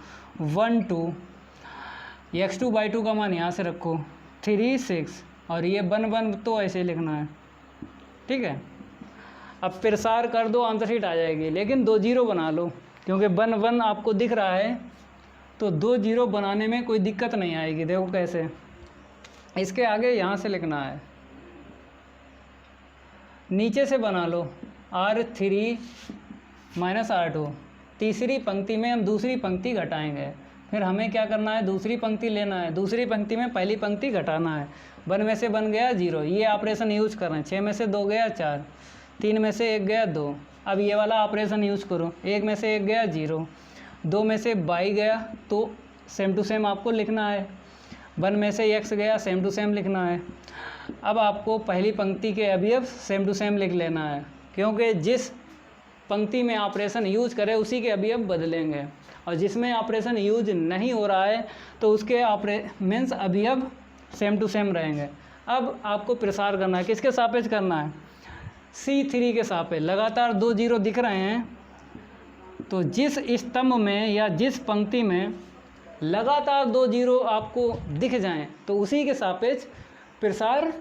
1 2, x2 y2 का मान यहाँ से रखो 3 6, और ये 1 1 तो ऐसे लिखना है, ठीक है। अब प्रसार कर दो, आंसर शीट आ जाएगी, लेकिन 2 0 बना लो, क्योंकि 1 1 आपको दिख रहा है, तो 2 0 बनाने में कोई दिक्कत नहीं आएगी। देखो कैसे, इसके आगे यहाँ से लिखना है, नीचे से बना लो R3 - R2, तीसरी पंक्ति में हम दूसरी पंक्ति घटाएंगे, फिर हमें क्या करना है दूसरी पंक्ति लेना है, दूसरी पंक्ति में पहली पंक्ति घटाना है। 1 में से बन गया 0, ये ऑपरेशन यूज कर रहे हैं। 6 में से 2 गया 4, 3 में से 1 गया 2। अब ये वाला ऑपरेशन यूज करो, 1 में से 1 गया 0, 2 में से y गया तो सेम टू सेम आपको लिखना है, 1 में से x गया सेम टू सेम लिखना है। अब आपको पहली पंक्ति के अवयव सेम टू सेम लिख लेना है, क्योंकि जिस पंक्ति में ऑपरेशन यूज करें उसी के अवयव बदलेंगे, और जिसमें ऑपरेशन यूज नहीं हो रहा है तो उसके मीन्स अवयव सेम टू सेम रहेंगे। अब आपको प्रसार करना है, किसके सापेक्ष करना है C3 के सापेक्ष। लगातार 2 0 दिख रहे हैं, तो जिस स्तंभ में या जिस पंक्ति में लगातार 2 0 आपको दिख जाएं तो उसी के सापेक्ष प्रसार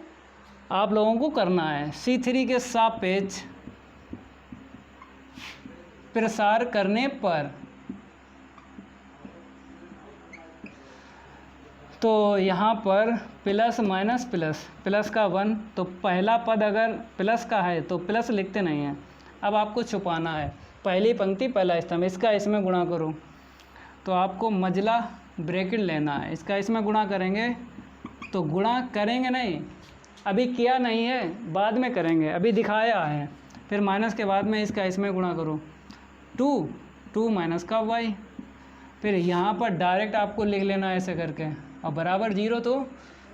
आप लोगों को करना है। C3 के सापेक्ष प्रसार करने पर तो यहाँ पर प्लस माइनस प्लस, प्लस का 1, तो पहला पद अगर प्लस का है तो प्लस लिखते नहीं हैं। अब आपको छुपाना है, पहली पंक्ति पहला स्तंभ, इसका इसमें गुणा करो, तो आपको मजला ब्रैकेट लेना है। इसका इसमें गुणा करेंगे तो गुणा करेंगे नहीं, अभी किया नहीं है, बाद में करेंगे, अभी दिखाया है। फिर माइनस के बाद में इसका इसमें गुणा करो 2 माइनस का y, फिर यहाँ पर डायरेक्ट आपको लिख लेना है ऐसे करके, और बराबर 0 तो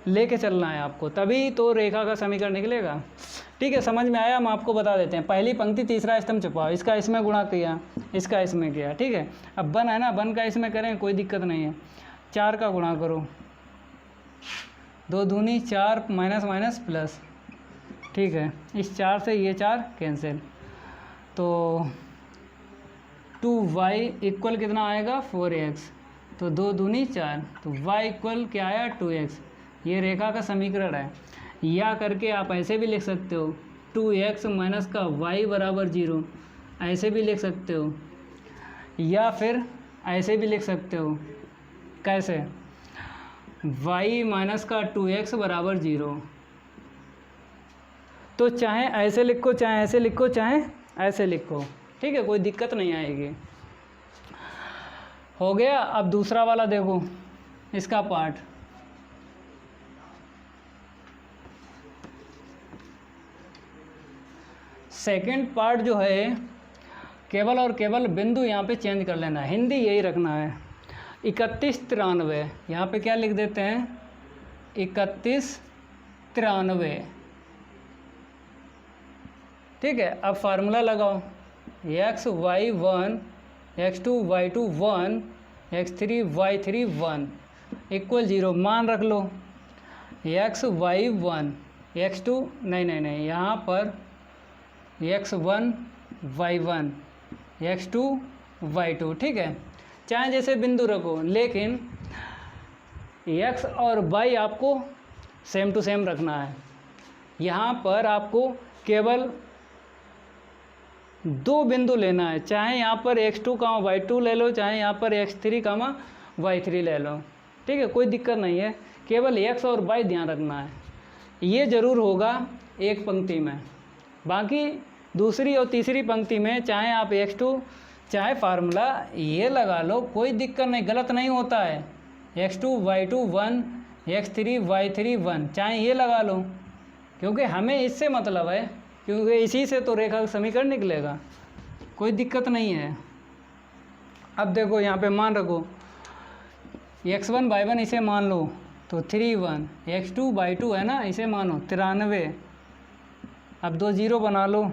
लेके चलना है आपको, तभी तो रेखा का समीकरण निकलेगा। ठीक है, समझ में आया? हम आपको बता देते हैं। पहली पंक्ति तीसरा स्तंभ छुपाओ, इसका इसमें गुणा किया, इसका इसमें किया, ठीक है। अब 1 है ना, 1 का इसमें करें कोई दिक्कत नहीं है। 4 का गुणा करो, 2 दूनी 4 माइनस माइनस प्लस, ठीक है, इस 4 से ये 4 कैंसिल, तो 2y इक्वल कितना आएगा 4x, तो 2 दूनी 4, तो y इक्वल क्या आया 2x। ये रेखा का समीकरण है। या करके आप ऐसे भी लिख सकते हो 2x माइनस का y बराबर 0, ऐसे भी लिख सकते हो, या फिर ऐसे भी लिख सकते हो। कैसे? y माइनस का 2x बराबर 0। तो चाहे ऐसे लिखो, चाहे ऐसे लिखो, चाहे ऐसे लिखो, ठीक है, कोई दिक्कत नहीं आएगी। हो गया। अब दूसरा वाला देखो, इसका पार्ट। सेकंड पार्ट जो है, केवल और केवल बिंदु यहाँ पे चेंज कर लेना है, हिंदी यही रखना है। 3193, यहाँ पे क्या लिख देते हैं 3193, ठीक है। अब फार्मूला लगाओ, xy1 x2 y2 1 x3 y3 1 equal 0, मान रख लो xy1 x2 नहीं, यहाँ पर x1 y1 x2 y2, ठीक है, चाहे जैसे बिंदु रखो, लेकिन x और y आपको सेम टू सेम रखना है। यहाँ पर आपको केवल 2 बिंदु लेना है, चाहे यहाँ पर x2 y2 ले लो, चाहे यहाँ पर x3 y3 ले लो, ठीक है, कोई दिक्कत नहीं है। केवल x और y ध्यान रखना है, ये ज़रूर होगा एक पंक्ति में। बाकी दूसरी और तीसरी पंक्ति में चाहे आप x2 चाहे फार्मूला ये लगा लो, कोई दिक्कत नहीं, गलत नहीं होता है। x2 y2 1 x3 y3 1 चाहे ये लगा लो, क्योंकि हमें इससे मतलब है, क्योंकि इसी से तो रेखा का समीकरण निकलेगा, कोई दिक्कत नहीं है। अब देखो यहाँ पे मान रखो x1 y1 इसे मान लो तो 31, x2 y2 है ना, इसे मानो 93। अब 2 0 बना लो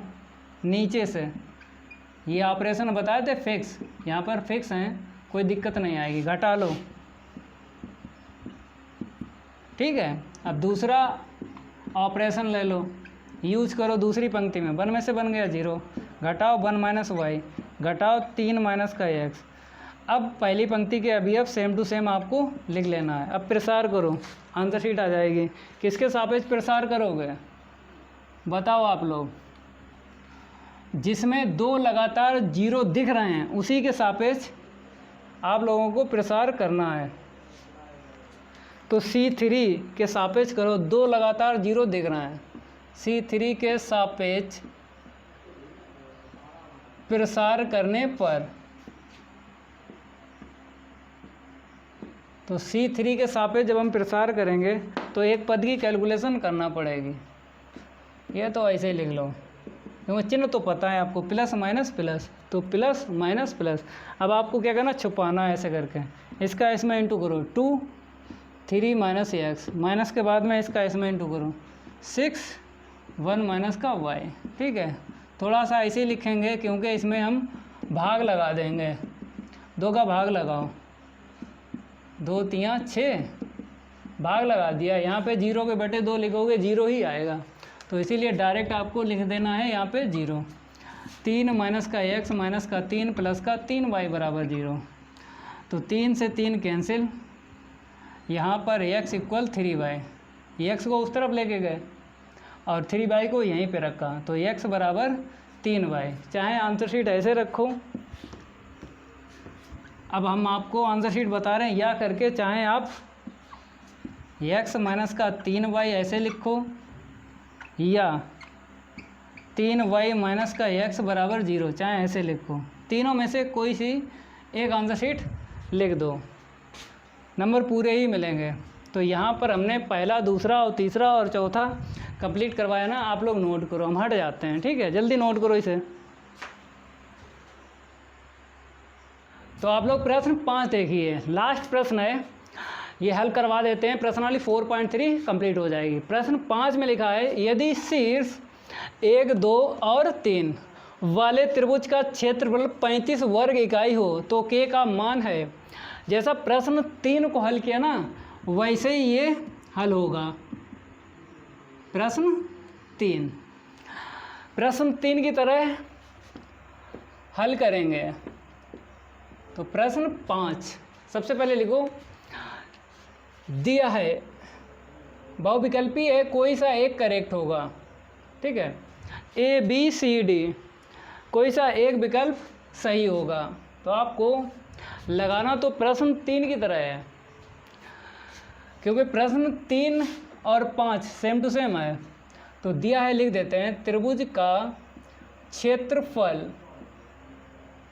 नीचे से, ये ऑपरेशन बताए थे फिक्स, यहाँ पर फिक्स हैं, कोई दिक्कत नहीं आएगी, घटा लो, ठीक है। अब दूसरा ऑपरेशन ले लो, यूज करो दूसरी पंक्ति में, 1 में से बन गया 0, घटाओ 1 माइनस वाई, घटाओ 3 माइनस का x। अब पहली पंक्ति के अवयव सेम टू सेम आपको लिख लेना है। अब प्रसार करो, आंसर शीट आ जाएगी। किसके सापेक्ष प्रसार करोगे बताओ आप लोग? जिसमें 2 लगातार 0 दिख रहे हैं उसी के सापेक्ष आप लोगों को प्रसार करना है। तो C3 के सापेक्ष करो, 2 लगातार 0 दिख रहे हैं, C3 के सापेक्ष प्रसार करने पर, तो C3 के सापेक्ष जब हम प्रसार करेंगे तो एक पद की कैलकुलेशन करना पड़ेगी। ये तो ऐसे ही लिख लो, क्योंकि चिन्ह तो पता है आपको, प्लस माइनस प्लस, तो प्लस माइनस प्लस। अब आपको क्या करना, छुपाना है ऐसे करके, इसका इसमें इंटू करो 2 3 माइनस एक्स, माइनस के बाद में इसका इसमें इंटू करो 6 1 माइनस का y, ठीक है। थोड़ा सा ऐसे ही लिखेंगे क्योंकि इसमें हम भाग लगा देंगे, 2 का भाग लगाओ, 2 3 6 भाग लगा दिया। यहाँ पे 0 के बटे 2 लिखोगे 0 ही आएगा, तो इसीलिए डायरेक्ट आपको लिख देना है यहाँ पे 0। 3 माइनस का x माइनस का 3 प्लस का 3y बराबर 0, तो 3 से 3 कैंसिल, यहाँ पर x इक्वल 3y, x को उस तरफ लेके गए और 3y को यहीं पे रखा, तो x बराबर 3y। चाहे आंसर शीट ऐसे रखो, अब हम आपको आंसर शीट बता रहे हैं, या करके चाहे आप x माइनस का 3y ऐसे लिखो, या 3y माइनस का x बराबर 0 चाहे ऐसे लिखो, तीनों में से कोई सी एक आंसर शीट लिख दो, नंबर पूरे ही मिलेंगे। तो यहाँ पर हमने पहला, दूसरा और तीसरा और चौथा कंप्लीट करवाया ना, आप लोग नोट करो, हम हट जाते हैं, ठीक है, जल्दी नोट करो इसे। तो आप लोग प्रश्न 5 देखिए, लास्ट प्रश्न है, ये हल करवा देते हैं, प्रश्नावली 4.3 कंप्लीट हो जाएगी। प्रश्न 5 में लिखा है, यदि शीर्ष 1 2 और 3 वाले त्रिभुज का क्षेत्रफल 35 वर्ग इकाई हो तो k का मान है। जैसा प्रश्न 3 को हल किया ना, वैसे ही ये हल होगा। प्रश्न 3। प्रश्न 3 की तरह हल करेंगे। तो प्रश्न 5 सबसे पहले लिखो, दिया है बहुविकल्पी है, कोई सा एक करेक्ट होगा। ठीक है, ए बी सी डी, कोई सा एक विकल्प सही होगा। तो आपको लगाना तो प्रश्न 3 की तरह है, क्योंकि प्रश्न 3 और 5 सेम टू सेम है। तो दिया है, लिख देते हैं, त्रिभुज का क्षेत्रफल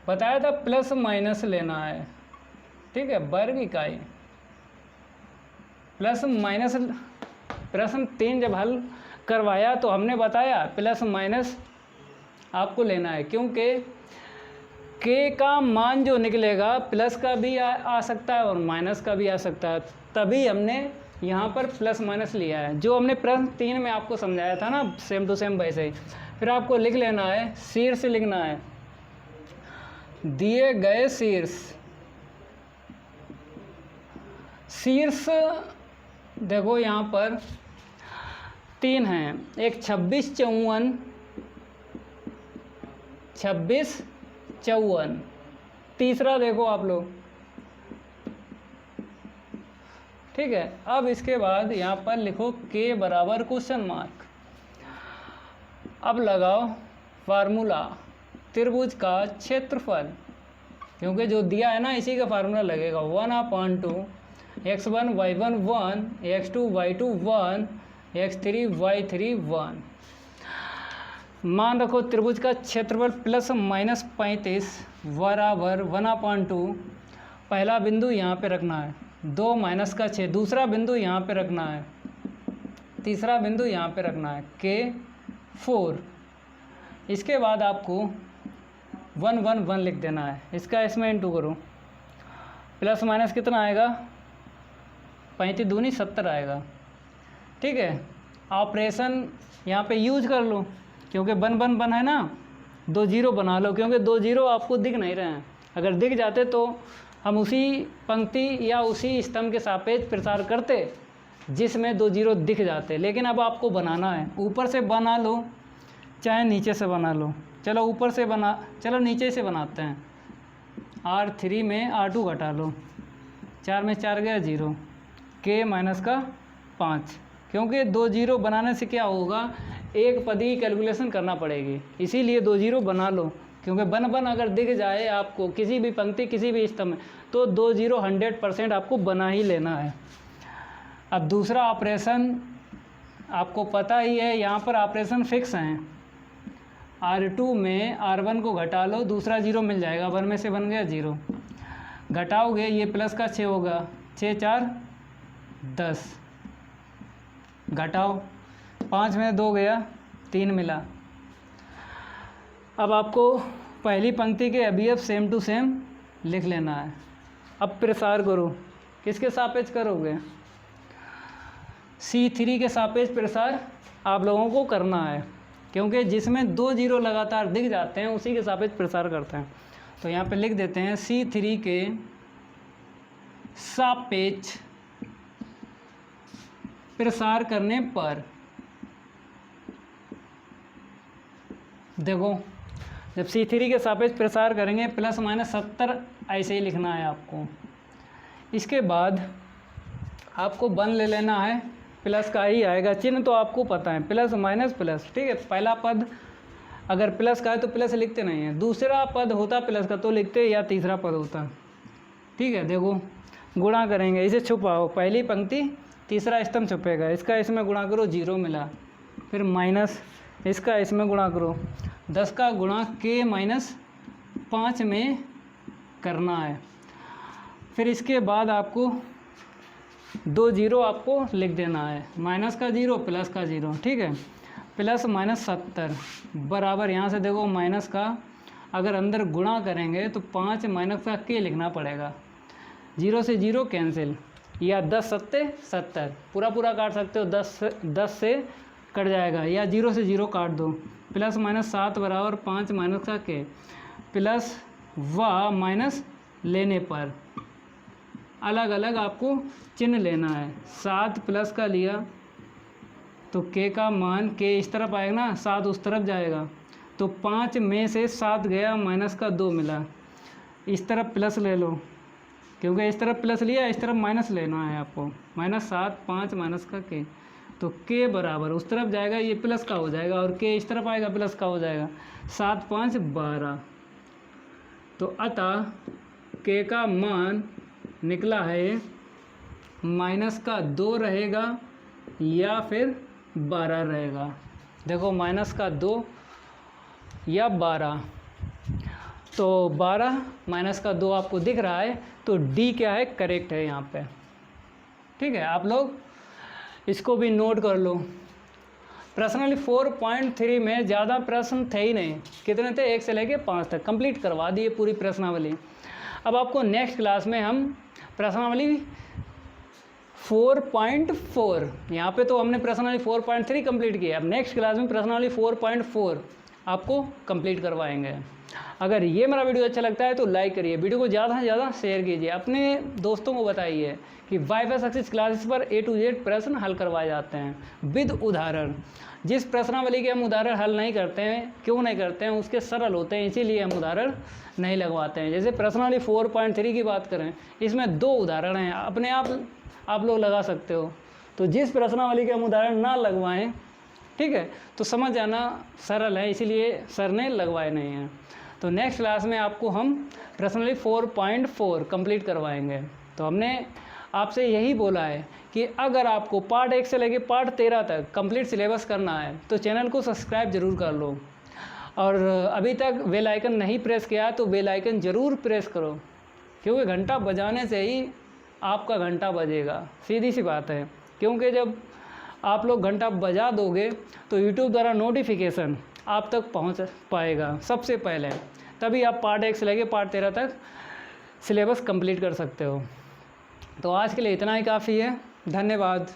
बताया था प्लस माइनस लेना है। ठीक है, वर्ग इकाई प्लस माइनस। प्रश्न 3 जब हल करवाया तो हमने बताया प्लस माइनस आपको लेना है, क्योंकि के का मान जो निकलेगा प्लस का भी आ सकता है और माइनस का भी आ सकता है, तभी हमने यहाँ पर प्लस माइनस लिया है, जो हमने प्रश्न 3 में आपको समझाया था ना, सेम टू सेम वैसे ही। फिर आपको लिख लेना है, शीर्ष लिखना है, दिए गए शीर्ष देखो यहाँ पर 3 हैं, एक 26 54, तीसरा देखो आप लोग। ठीक है, अब इसके बाद यहाँ पर लिखो के बराबर क्वेश्चन मार्क। अब लगाओ फार्मूला त्रिभुज का क्षेत्रफल, क्योंकि जो दिया है ना इसी का फार्मूला लगेगा, 1/2 x1 y1 1 x2 y2 1 x3 y3 1। मान रखो त्रिभुज का क्षेत्रफल प्लस माइनस 35 बराबर 1/2। पहला बिंदु यहाँ पे रखना है, 2 माइनस का 6, दूसरा बिंदु यहाँ पे रखना है, तीसरा बिंदु यहाँ पे रखना है, के 4। इसके बाद आपको 1 1 1 लिख देना है, इसका इसमें इंटू करो, प्लस माइनस कितना आएगा, 35 दूनी 70 आएगा। ठीक है, ऑपरेशन यहाँ पे यूज कर लो, क्योंकि 1 1 1 है ना, 2 0 बना लो, क्योंकि 2 0 आपको दिख नहीं रहे हैं। अगर दिख जाते तो हम उसी पंक्ति या उसी स्तंभ के सापेक्ष प्रसार करते जिसमें 2 0 दिख जाते, लेकिन अब आपको बनाना है। ऊपर से बना लो चाहे नीचे से बना लो, चलो ऊपर से चलो नीचे से बनाते हैं। R3 में R2 घटा लो, 4 में 4 गया 0, के माइनस का 5, क्योंकि 2 0 बनाने से क्या होगा, एक पद की कैलकुलेशन करना पड़ेगी, इसीलिए 2 0 बना लो, क्योंकि 1 1 अगर दिख जाए आपको किसी भी पंक्ति किसी भी स्तंभ में, तो 2 0 100% आपको बना ही लेना है। अब दूसरा ऑपरेशन आपको पता ही है, यहाँ पर ऑपरेशन फिक्स हैं। R2 में R1 को घटा लो, दूसरा 0 मिल जाएगा, 1 में से बन गया 0, घटाओगे ये प्लस का 6 होगा, 6 4 10, घटाओ 5 में 2 गया 3 मिला। अब आपको पहली पंक्ति के अवयव सेम टू सेम लिख लेना है। अब प्रसार करो, किसके सापेक्ष करोगे, C3 के सापेक्ष प्रसार आप लोगों को करना है, क्योंकि जिसमें 2 0 लगातार दिख जाते हैं उसी के सापेक्ष प्रसार करते हैं। तो यहाँ पे लिख देते हैं, C3 के सापेक्ष प्रसार करने पर, देखो जब C3 के सापेक्ष प्रसार करेंगे प्लस माइनस 70 ऐसे ही लिखना है आपको। इसके बाद आपको 1 ले लेना है, प्लस का ही आएगा, चिन्ह तो आपको पता है, प्लस माइनस प्लस। ठीक है, पहला पद अगर प्लस का है तो प्लस लिखते नहीं हैं, दूसरा पद होता प्लस का तो लिखते, या तीसरा पद होता। ठीक है, देखो गुणा करेंगे, इसे छुपाओ, पहली पंक्ति तीसरा स्तंभ छुपेगा, इसका इसमें गुणा करो 0 मिला, फिर माइनस इसका इसमें गुणा करो, 10 का गुणा के माइनस 5 में करना है। फिर इसके बाद आपको 2 0 आपको लिख देना है, माइनस का 0 प्लस का 0। ठीक है, प्लस माइनस 70 बराबर, यहाँ से देखो माइनस का अगर अंदर गुणा करेंगे तो 5 माइनस का के लिखना पड़ेगा, 0 से 0 कैंसिल, या 10 सत्ते 70, पूरा पूरा काट सकते हो, 10 से कट जाएगा, या 0 से 0 काट दो, प्लस माइनस 7 बराबर 5 माइनस का के, प्लस व माइनस लेने पर अलग अलग आपको चिन्ह लेना है। 7 प्लस का लिया तो k का मान k इस तरफ आएगा ना, 7 उस तरफ जाएगा, तो 5 में से 7 गया, माइनस का 2 मिला। इस तरफ प्लस ले लो, क्योंकि इस तरफ प्लस लिया, इस तरफ माइनस लेना है आपको। -7 5 माइनस का k, तो k बराबर उस तरफ जाएगा, ये प्लस का हो जाएगा, और k इस तरफ आएगा, प्लस का हो जाएगा। 7 5 12, तो अतः k का मान निकला है -2 रहेगा या फिर 12 रहेगा। देखो -2 या 12, तो 12 -2 आपको दिख रहा है, तो डी क्या है, करेक्ट है यहाँ पे। ठीक है, आप लोग इसको भी नोट कर लो। पर्सनली 4.3 में ज़्यादा प्रश्न थे ही नहीं, कितने थे, 1 से लेके 5 तक कंप्लीट करवा दिए पूरी प्रश्नावली। अब आपको नेक्स्ट क्लास में हम प्रश्नावली 4.4, यहाँ पे तो हमने प्रश्नावली 4.3 कंप्लीट किया, अब नेक्स्ट क्लास में प्रश्नावली 4.4 आपको कंप्लीट करवाएंगे। अगर ये मेरा वीडियो अच्छा लगता है तो लाइक करिए, वीडियो को ज़्यादा से ज़्यादा शेयर कीजिए, अपने दोस्तों को बताइए कि वाईफाई सक्सेस क्लासेस पर A to Z प्रश्न हल करवाए जाते हैं विद उदाहरण। जिस प्रश्नावली के हम उदाहरण हल नहीं करते हैं, क्यों नहीं करते हैं, उसके सरल होते हैं, इसीलिए हम उदाहरण नहीं लगवाते हैं। जैसे प्रश्नावली 4.3 की बात करें, इसमें 2 उदाहरण हैं, अपने आप लोग लगा सकते हो। तो जिस प्रश्नावली के हम उदाहरण ना लगवाएं, ठीक है, तो समझ जाना सरल है, इसीलिए सर ने लगवाए नहीं हैं। तो नेक्स्ट क्लास में आपको हम प्रश्नावली 4.4 कंप्लीट करवाएंगे। तो हमने आपसे यही बोला है कि अगर आपको पार्ट 1 से लेकर पार्ट 13 तक कंप्लीट सिलेबस करना है तो चैनल को सब्सक्राइब ज़रूर कर लो, और अभी तक बेल आइकन नहीं प्रेस किया तो बेल आइकन ज़रूर प्रेस करो, क्योंकि घंटा बजाने से ही आपका घंटा बजेगा, सीधी सी बात है। क्योंकि जब आप लोग घंटा बजा दोगे तो यूट्यूब द्वारा नोटिफिकेशन आप तक पहुंच पाएगा सबसे पहले, तभी आप पार्ट 1 से लेकर पार्ट 13 तक सिलेबस कंप्लीट कर सकते हो। तो आज के लिए इतना ही काफ़ी है, धन्यवाद।